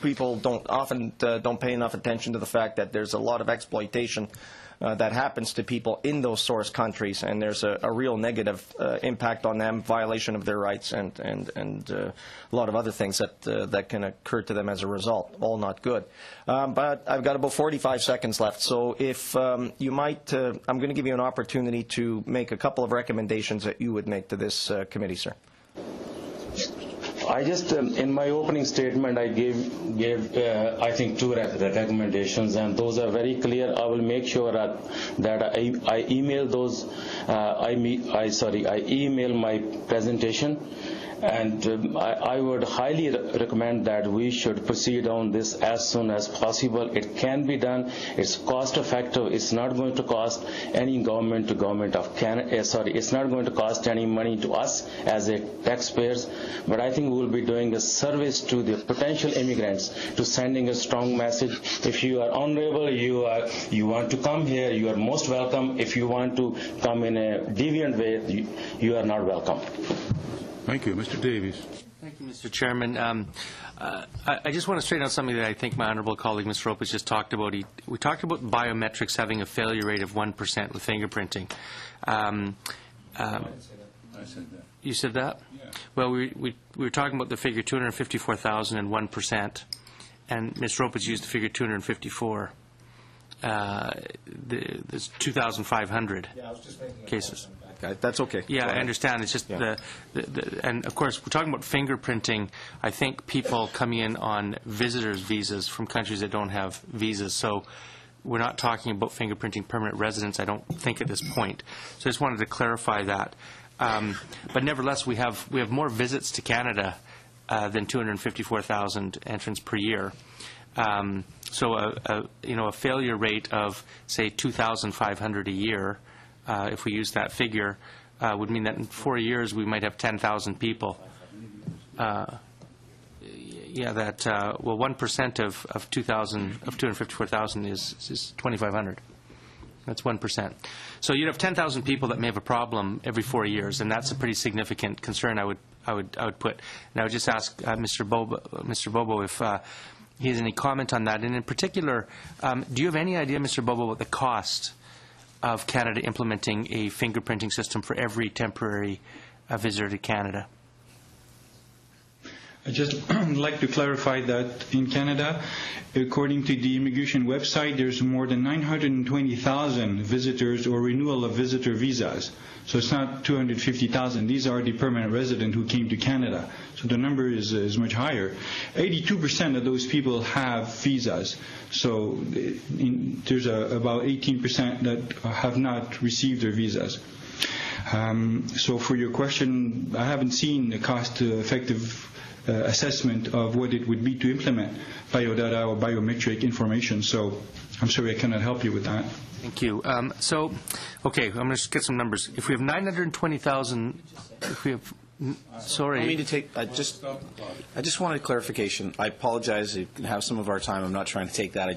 people don't pay enough attention to the fact that there's a lot of exploitation that happens to people in those source countries, and there's a real negative impact on them, violation of their rights, and a lot of other things that can occur to them as a result. All not good. But I've got about 45 seconds left, so if you might, I'm going to give you an opportunity to make a couple of recommendations that you would make to this committee, sir. I just, in my opening statement, I gave I think, 2 recommendations, and those are very clear. I will make sure that I email those. I email my presentation. And I would highly recommend that we should proceed on this as soon as possible. It can be done. It's cost effective. It's not going to cost any government to government of Canada. It's not going to cost any money to us as a taxpayers. But I think we'll be doing a service to the potential immigrants, to sending a strong message. If you are honorable, you want to come here, you are most welcome. If you want to come in a deviant way, you are not welcome. Thank you. Mr. Davies. Thank you, Mr. Chairman. I just want to straighten out something that I think my honourable colleague, Mr. Ropes, just talked about. We talked about biometrics having a failure rate of 1% with fingerprinting. I said that. You said that? Yeah. Well, we were talking about the figure 254,000 and 1%, and Mr. Ropes used the figure 254. There's 2,500 cases. That's okay. Yeah, I understand. It's just and of course, we're talking about fingerprinting. I think people coming in on visitors' visas from countries that don't have visas. So we're not talking about fingerprinting permanent residents, I don't think, at this point. So I just wanted to clarify that. But nevertheless, we have more visits to Canada than 254,000 entrants per year. So a failure rate of, say, 2,500 a year. If we use that figure, would mean that in 4 years we might have 10,000 people. 1% of 254,000 is 2,500. That's 1%. So you'd have 10,000 people that may have a problem every 4 years, and that's a pretty significant concern. I would put. And I would just ask Mr. Bobo if he has any comment on that, and in particular, do you have any idea, Mr. Bobo, what the cost of Canada implementing a fingerprinting system for every temporary visitor to Canada? I'd just like to clarify that in Canada, according to the immigration website, there's more than 920,000 visitors or renewal of visitor visas. So it's not 250,000. These are the permanent residents who came to Canada. So the number is much higher. 82% of those people have visas. So there's about 18% that have not received their visas. So for your question, I haven't seen a cost-effective assessment of what it would be to implement biodata or biometric information. So I'm sorry I cannot help you with that. Thank you. Okay, I'm going to get some numbers. If we have 920,000, if we have, sorry. I mean to take. I just wanted clarification. I apologize. You can have some of our time. I'm not trying to take that.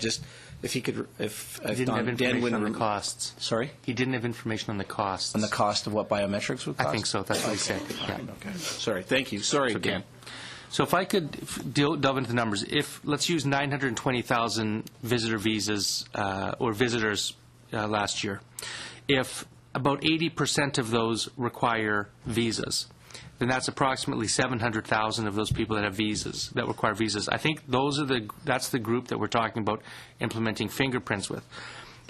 If he could, if he didn't have information on the costs. Sorry? He didn't have information on the costs. On the cost of what biometrics would cost? I think so. That's what he said. Yeah. Okay. Sorry. Thank you. Sorry again. So if I could delve into the numbers, let's use 920,000 visitor visas or visitors last year. If about 80% of those require visas, then that's approximately 700,000 of those people that have visas, that require visas. I think that's the group that we're talking about implementing fingerprints with.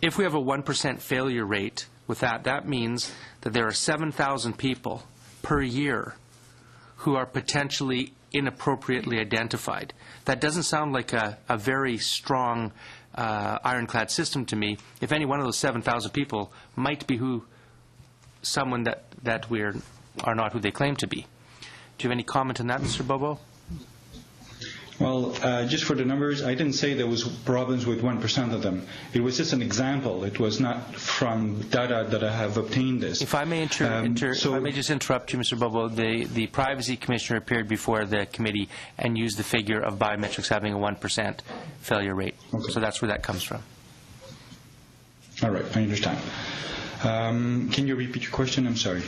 If we have a 1% failure rate with that, that means that there are 7,000 people per year who are potentially inappropriately identified. That doesn't sound like a very strong ironclad system to me. If any one of those 7,000 people might be someone that are not who they claim to be. Do you have any comment on that, Mr. Bobo? Well, just for the numbers, I didn't say there was problems with 1% of them. It was just an example. It was not from data that I have obtained this. If I may if I may just interrupt you, Mr. Bobo, the Privacy Commissioner appeared before the committee and used the figure of biometrics having a 1% failure rate. Okay. So that's where that comes from. All right, I understand. Can you repeat your question? I'm sorry.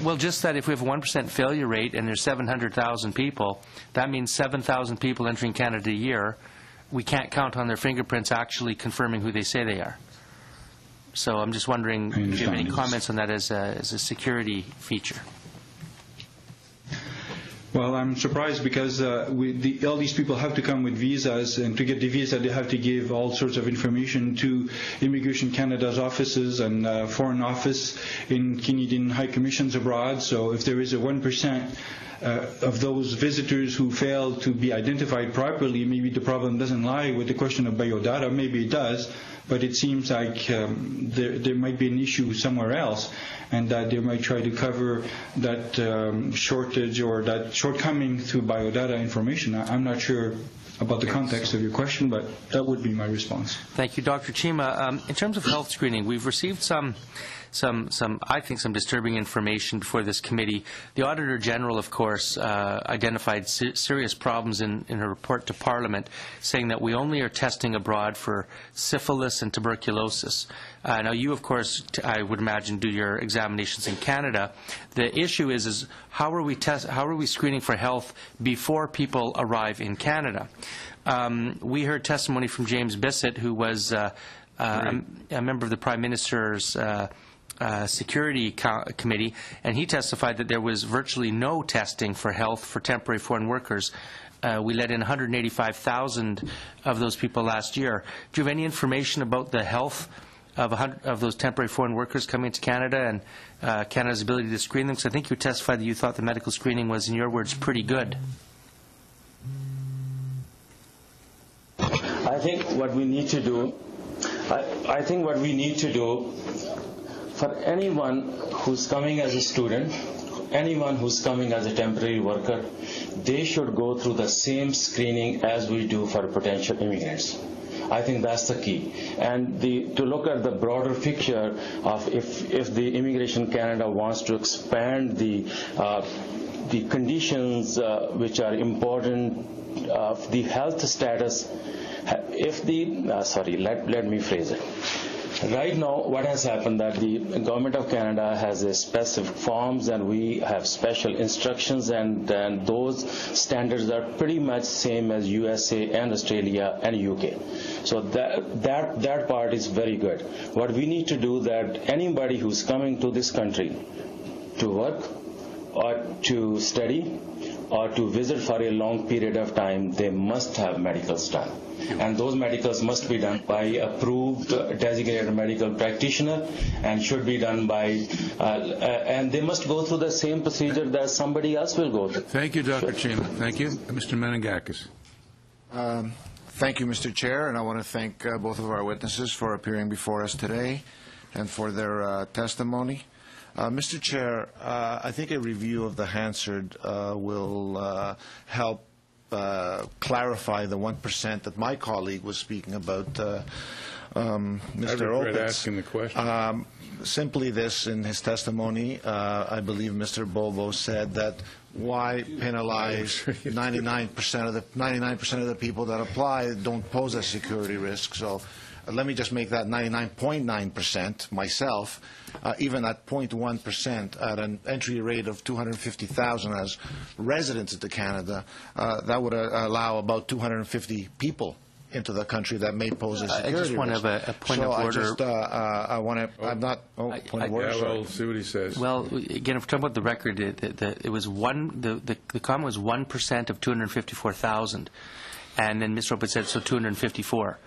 Well, just that if we have a 1% failure rate and there's 700,000 people, that means 7,000 people entering Canada a year. We can't count on their fingerprints actually confirming who they say they are. So I'm just wondering if you have any comments on that as a security feature. Well, I'm surprised because all these people have to come with visas, and to get the visa they have to give all sorts of information to Immigration Canada's offices and Foreign Office in Canadian High Commissions abroad. So if there is a 1% of those visitors who fail to be identified properly, maybe the problem doesn't lie with the question of biodata. Maybe it does, but it seems like there might be an issue somewhere else, and that they might try to cover that shortage or that shortcoming through biodata information. I'm not sure about the context of your question, but that would be my response. Thank you, Dr. Chima. In terms of health screening, we've received some disturbing information before this committee. The Auditor General, of course, identified serious problems in her report to Parliament, saying that we only are testing abroad for syphilis and tuberculosis. Now, you, of course, I would imagine, do your examinations in Canada. The issue is how are we screening for health before people arrive in Canada? We heard testimony from James Bissett, who was a member of the Prime Minister's Security Committee, and he testified that there was virtually no testing for health for temporary foreign workers. We let in 185,000 of those people last year. Do you have any information about the health of those temporary foreign workers coming to Canada and Canada's ability to screen them? Because I think you testified that you thought the medical screening was, in your words, pretty good. I think what we need to do, for anyone who's coming as a student, anyone who's coming as a temporary worker, they should go through the same screening as we do for potential immigrants. I think that's the key. And to look at the broader picture of if the Immigration Canada wants to expand the conditions which are important of the health status, let me phrase it. Right now, what has happened that the Government of Canada has a specific forms, and we have special instructions, and those standards are pretty much same as USA and Australia and UK. So that part is very good. What we need to do that anybody who's coming to this country to work or to study or to visit for a long period of time, they must have medicals done. And those medicals must be done by approved designated medical practitioner and should be done by, and they must go through the same procedure that somebody else will go through. Thank you, Dr. Chima. Thank you. Mr. Meningakis. Thank you, Mr. Chair, and I want to thank both of our witnesses for appearing before us today and for their testimony. Mr. Chair, I think a review of the Hansard will help clarify the 1% that my colleague was speaking about, Mr. Opitz. Asking the question. Simply this, in his testimony, I believe Mr. Bobo said that why penalize 99% of the people that apply don't pose a security risk. So let me just make that 99.9% myself, even at 0.1% at an entry rate of 250,000 as residents into Canada, that would allow about 250 people into the country that may pose a security risk. I just want to have a point of order. I want to, I'm not, point of order. Yeah, well, see what he says. Well, again, if we're talking about the record, it was the comment was 1% of 254,000, and then Mr. Open said, so 254.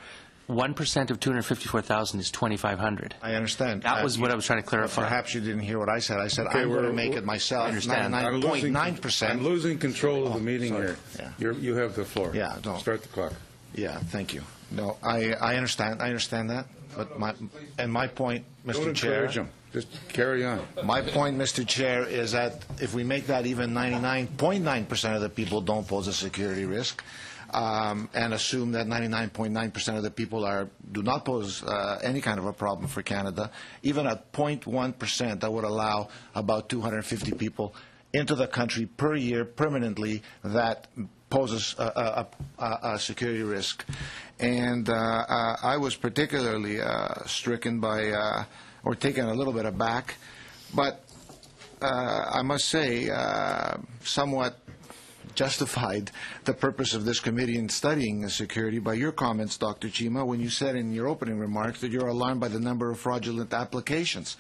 1% of 254,000 is 2,500. I understand. That was what I was trying to clarify. Perhaps you didn't hear what I said. I said I'm going to make it myself. I understand. 99.9%. I'm losing control of the meeting sorry. here. You have the floor. Yeah, don't. Start the clock. Yeah, thank you. No, I understand. I understand that. But my point, Mr. Don't Chair. encourage him. Just carry on. My point, Mr. Chair, is that if we make that even 99.9% of the people don't pose a security risk, and assume that 99.9% of the people do not pose any kind of a problem for Canada, even at 0.1%, that would allow about 250 people into the country per year permanently that poses a security risk. And I was particularly stricken by, or taken a little bit aback, but I must say somewhat justified the purpose of this committee in studying security by your comments, Dr. Chima, when you said in your opening remarks that you're alarmed by the number of fraudulent applications.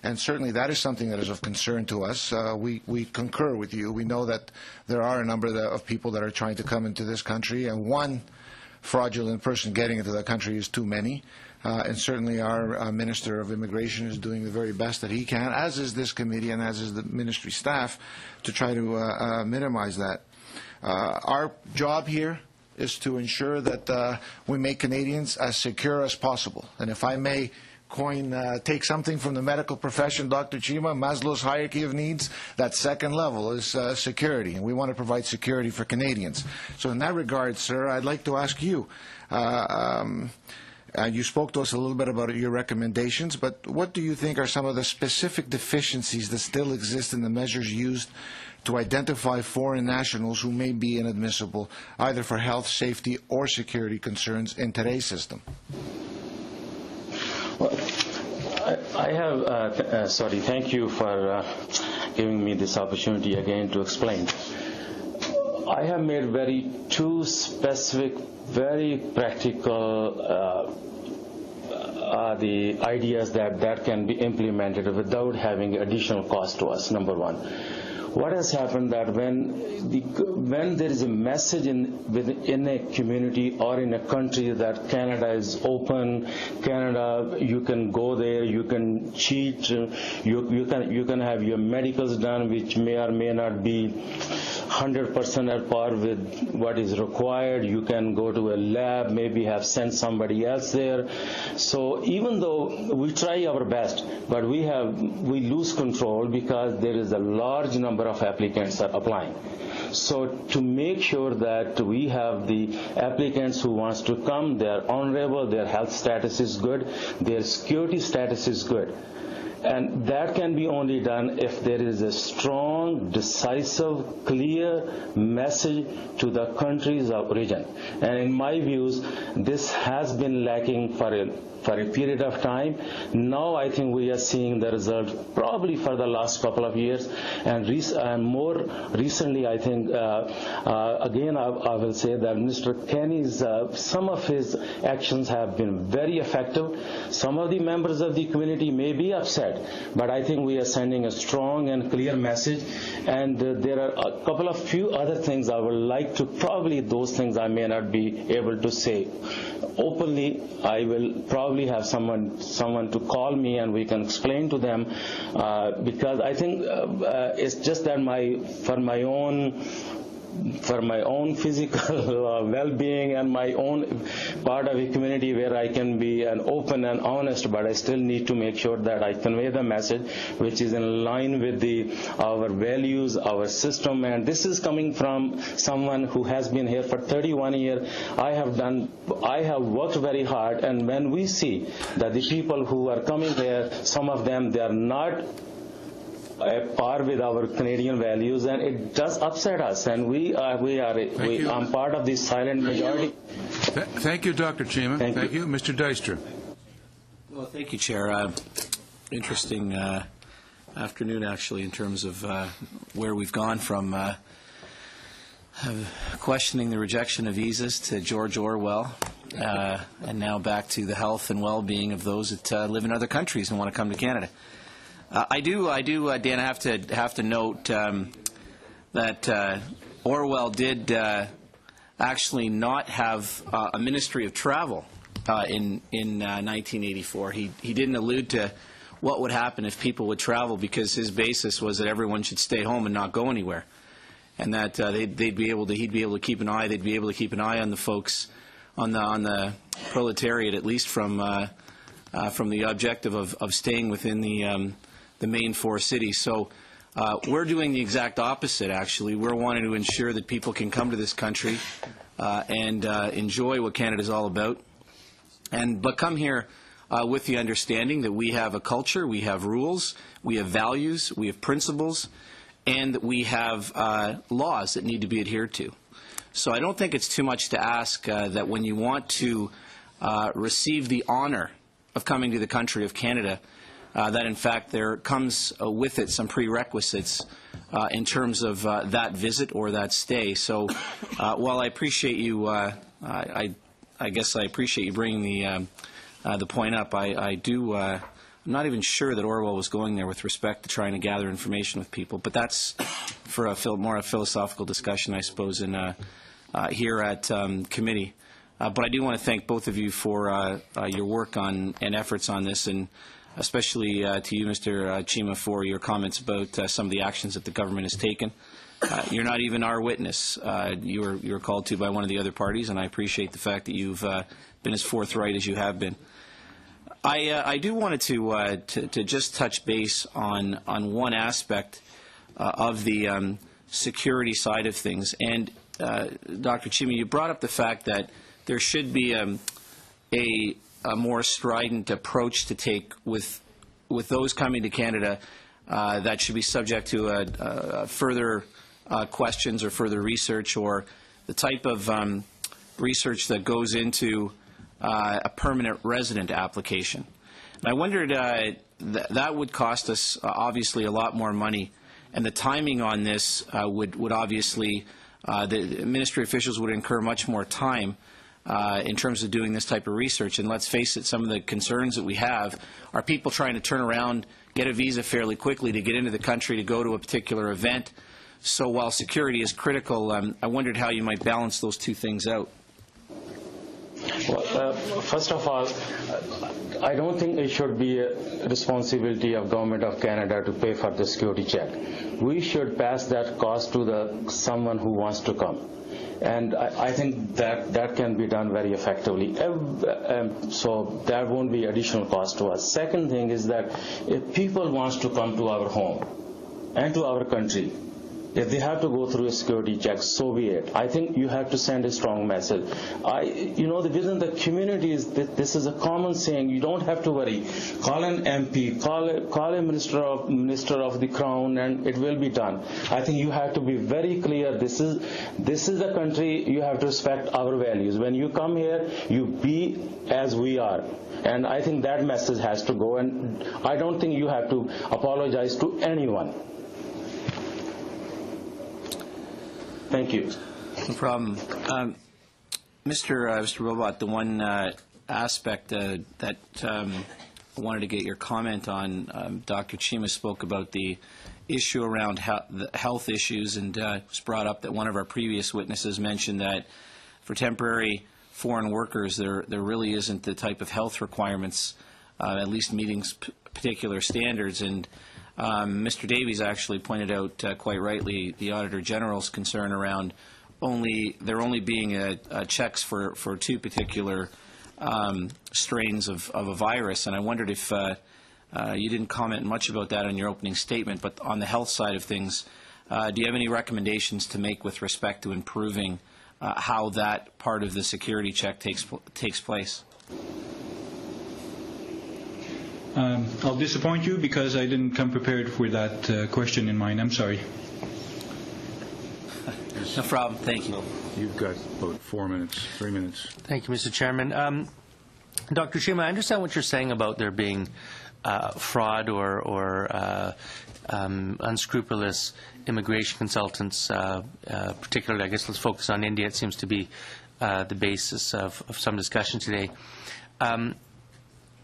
And certainly that is something that is of concern to us. We concur with you. We know that there are a number of people that are trying to come into this country, and one fraudulent person getting into the country is too many. And certainly our Minister of Immigration is doing the very best that he can, as is this committee and as is the ministry staff, to try to minimize that. Our job here is to ensure that we make Canadians as secure as possible. And if I may take something from the medical profession, Dr. Chima, Maslow's hierarchy of needs, that second level is security, and we want to provide security for Canadians. So in that regard, sir, I'd like to ask you, you spoke to us a little bit about your recommendations, but what do you think are some of the specific deficiencies that still exist in the measures used to identify foreign nationals who may be inadmissible, either for health, safety, or security concerns in today's system? Well, thank you for giving me this opportunity again to explain. I have made two specific, very practical the ideas that can be implemented without having additional cost to us. Number one, what has happened that when there is a message in a community or in a country that Canada is open, Canada, you can go there, you can cheat, you can have your medicals done, which may or may not be 100% at par with what is required. You can go to a lab, maybe have sent somebody else there. So even though we try our best, but we lose control because there is a large number of applicants are applying. So to make sure that we have the applicants who wants to come, they are honorable, their health status is good, their security status is good. And that can be only done if there is a strong, decisive, clear message to the countries of origin. And in my views, this has been lacking for a period of time. Now I think we are seeing the result probably for the last couple of years. And more recently, I think, again, I will say that Mr. Kenny's, some of his actions have been very effective. Some of the members of the community may be upset, but I think we are sending a strong and clear message. And there are a couple of few other things I would like to, probably those things I may not be able to say openly. I will probably have someone to call me and we can explain to them, because I think it's just that for my own physical well-being and my own part of a community where I can be open and honest, but I still need to make sure that I convey the message which is in line with our values, our system. And this is coming from someone who has been here for 31 years. I have worked very hard, and when we see that the people who are coming here, some of them, they are not at par with our Canadian values, and it does upset us. And I'm part of the silent majority. Thank you, Dr. Chima. Thank you. Mr. Dijkstra. Well, thank you, Chair. Interesting afternoon, actually, in terms of where we've gone from questioning the rejection of visas to George Orwell, and now back to the health and well-being of those that live in other countries and want to come to Canada. I do, Dan, I have to note that Orwell did actually not have a Ministry of Travel in 1984. He didn't allude to what would happen if people would travel, because his basis was that everyone should stay home and not go anywhere, and that he'd be able to keep an eye. They'd be able to keep an eye on the folks, on the proletariat, at least from the objective of staying within the main four cities. So we're doing the exact opposite, actually. We're wanting to ensure that people can come to this country and enjoy what Canada's all about, but come here with the understanding that we have a culture, we have rules, we have values, we have principles, and that we have laws that need to be adhered to. So I don't think it's too much to ask that when you want to receive the honor of coming to the country of Canada, that in fact there comes with it some prerequisites in terms of that visit or that stay. So while I appreciate you, I guess I appreciate you bringing the point up, I'm not even sure that Orwell was going there with respect to trying to gather information with people. But that's for more a philosophical discussion, I suppose, here at committee. But I do want to thank both of you for your work and efforts on this, and especially to you, Mr. Chima, for your comments about some of the actions that the government has taken. You're not even our witness. You were called to by one of the other parties, and I appreciate the fact that you've been as forthright as you have been. I do wanted to just touch base on one aspect of the security side of things. And Dr. Chima, you brought up the fact that there should be a more strident approach to take with those coming to Canada that should be subject to further questions or further research, or the type of research that goes into a permanent resident application. And I wondered that would cost us obviously a lot more money, and the timing on this would obviously, the ministry officials would incur much more time in terms of doing this type of research. And let's face it, some of the concerns that we have are people trying to turn around, get a visa fairly quickly to get into the country to go to a particular event. So while security is critical, I wondered how you might balance those two things out. Well, first of all, I don't think it should be a responsibility of Government of Canada to pay for the security check. We should pass that cost to someone who wants to come. And I think that can be done very effectively. So there won't be additional cost to us. Second thing is that if people want to come to our home and to our country, if they have to go through a security check, so be it. I think you have to send a strong message. Within the communities, this is a common saying. You don't have to worry. Call an MP, call a minister of the Crown, and it will be done. I think you have to be very clear. This is a country. You have to respect our values. When you come here, you be as we are. And I think that message has to go. And I don't think you have to apologize to anyone. Thank you. No problem. Mr. Robot, the one aspect that I wanted to get your comment on, Dr. Chima spoke about the issue around the health issues, and it was brought up that one of our previous witnesses mentioned that for temporary foreign workers, there really isn't the type of health requirements, at least meeting particular standards. And Mr. Davies actually pointed out quite rightly the Auditor General's concern around there only being checks for two particular strains of a virus. And I wondered if you didn't comment much about that in your opening statement, but on the health side of things, do you have any recommendations to make with respect to improving how that part of the security check takes place? I'll disappoint you because I didn't come prepared with that question in mind. I'm sorry. No problem. Thank you. You've got about 3 minutes. Thank you, Mr. Chairman. Dr. Shima, I understand what you're saying about there being fraud or unscrupulous immigration consultants, particularly, I guess let's focus on India. It seems to be the basis of some discussion today.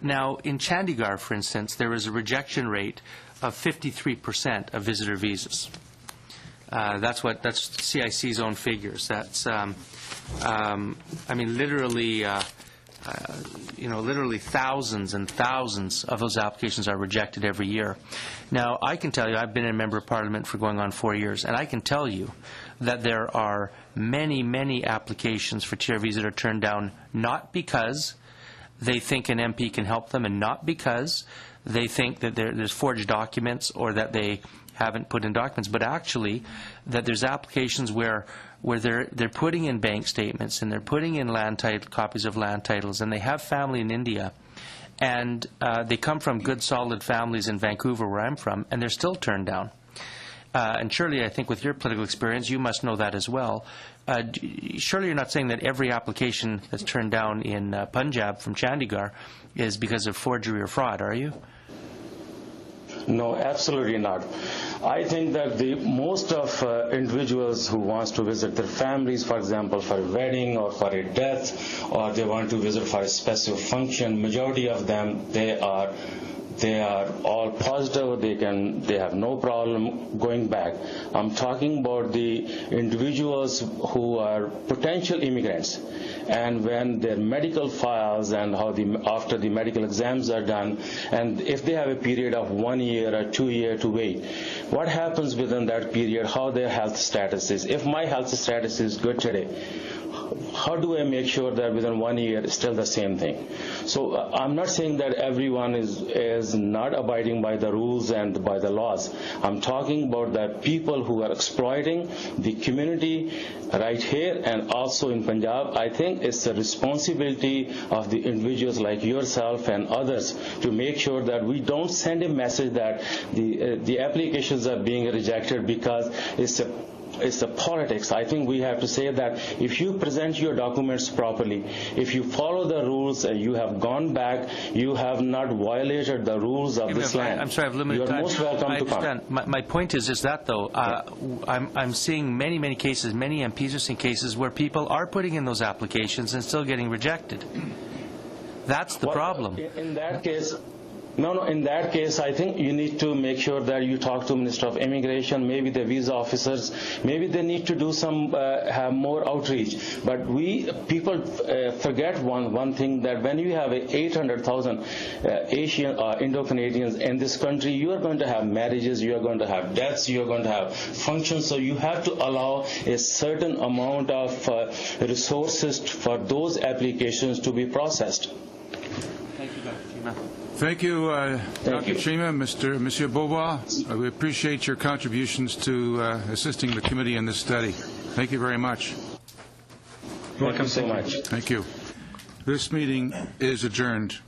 Now, in Chandigarh, for instance, there is a rejection rate of 53% of visitor visas. That's CIC's own figures. That's, I mean, literally, literally thousands and thousands of those applications are rejected every year. Now, I can tell you, I've been a member of Parliament for going on 4 years, and I can tell you that there are many, many applications for TR visa that are turned down not because they think an MP can help them and not because they think that there's forged documents or that they haven't put in documents, but actually that there's applications where they're putting in bank statements and they're putting in copies of land titles, and they have family in India, and they come from good, solid families in Vancouver, where I'm from, and they're still turned down. And surely, I think with your political experience, you must know that as well. Surely you're not saying that every application that's turned down in Punjab from Chandigarh is because of forgery or fraud, are you? No, absolutely not. I think that most of individuals who wants to visit their families, for example, for a wedding or for a death, or they want to visit for a special function, majority of them, they are all positive. They have no problem going back. I'm talking about the individuals who are potential immigrants, and when their medical files and after the medical exams are done, and if they have a period of 1 year or 2 years to wait, what happens within that period, how their health status is. If my health status is good today, how do I make sure that within 1 year it's still the same thing? So I'm not saying that everyone is not abiding by the rules and by the laws. I'm talking about the people who are exploiting the community right here and also in Punjab. I think it's the responsibility of the individuals like yourself and others to make sure that we don't send a message that the applications are being rejected because it's the politics. I think we have to say that if you present your documents properly, if you follow the rules and you have gone back, you have not violated the rules of this land. I'm sorry, I've limited time. You're most welcome to come. My point is that, though, I'm seeing many cases, many MPs are seeing cases where people are putting in those applications and still getting rejected. That's the problem. In that case... No, in that case, I think you need to make sure that you talk to Minister of Immigration, maybe the visa officers, maybe they need to do have more outreach. But people forget one thing, that when you have 800,000 Asian Indo-Canadians in this country, you are going to have marriages, you are going to have deaths, you are going to have functions, so you have to allow a certain amount of resources for those applications to be processed. Thank you, Dr. Chima. Thank you, Dr. Chima. Monsieur Beauvoir, we appreciate your contributions to assisting the committee in this study. Thank you very much. Welcome so much. Thank you. This meeting is adjourned.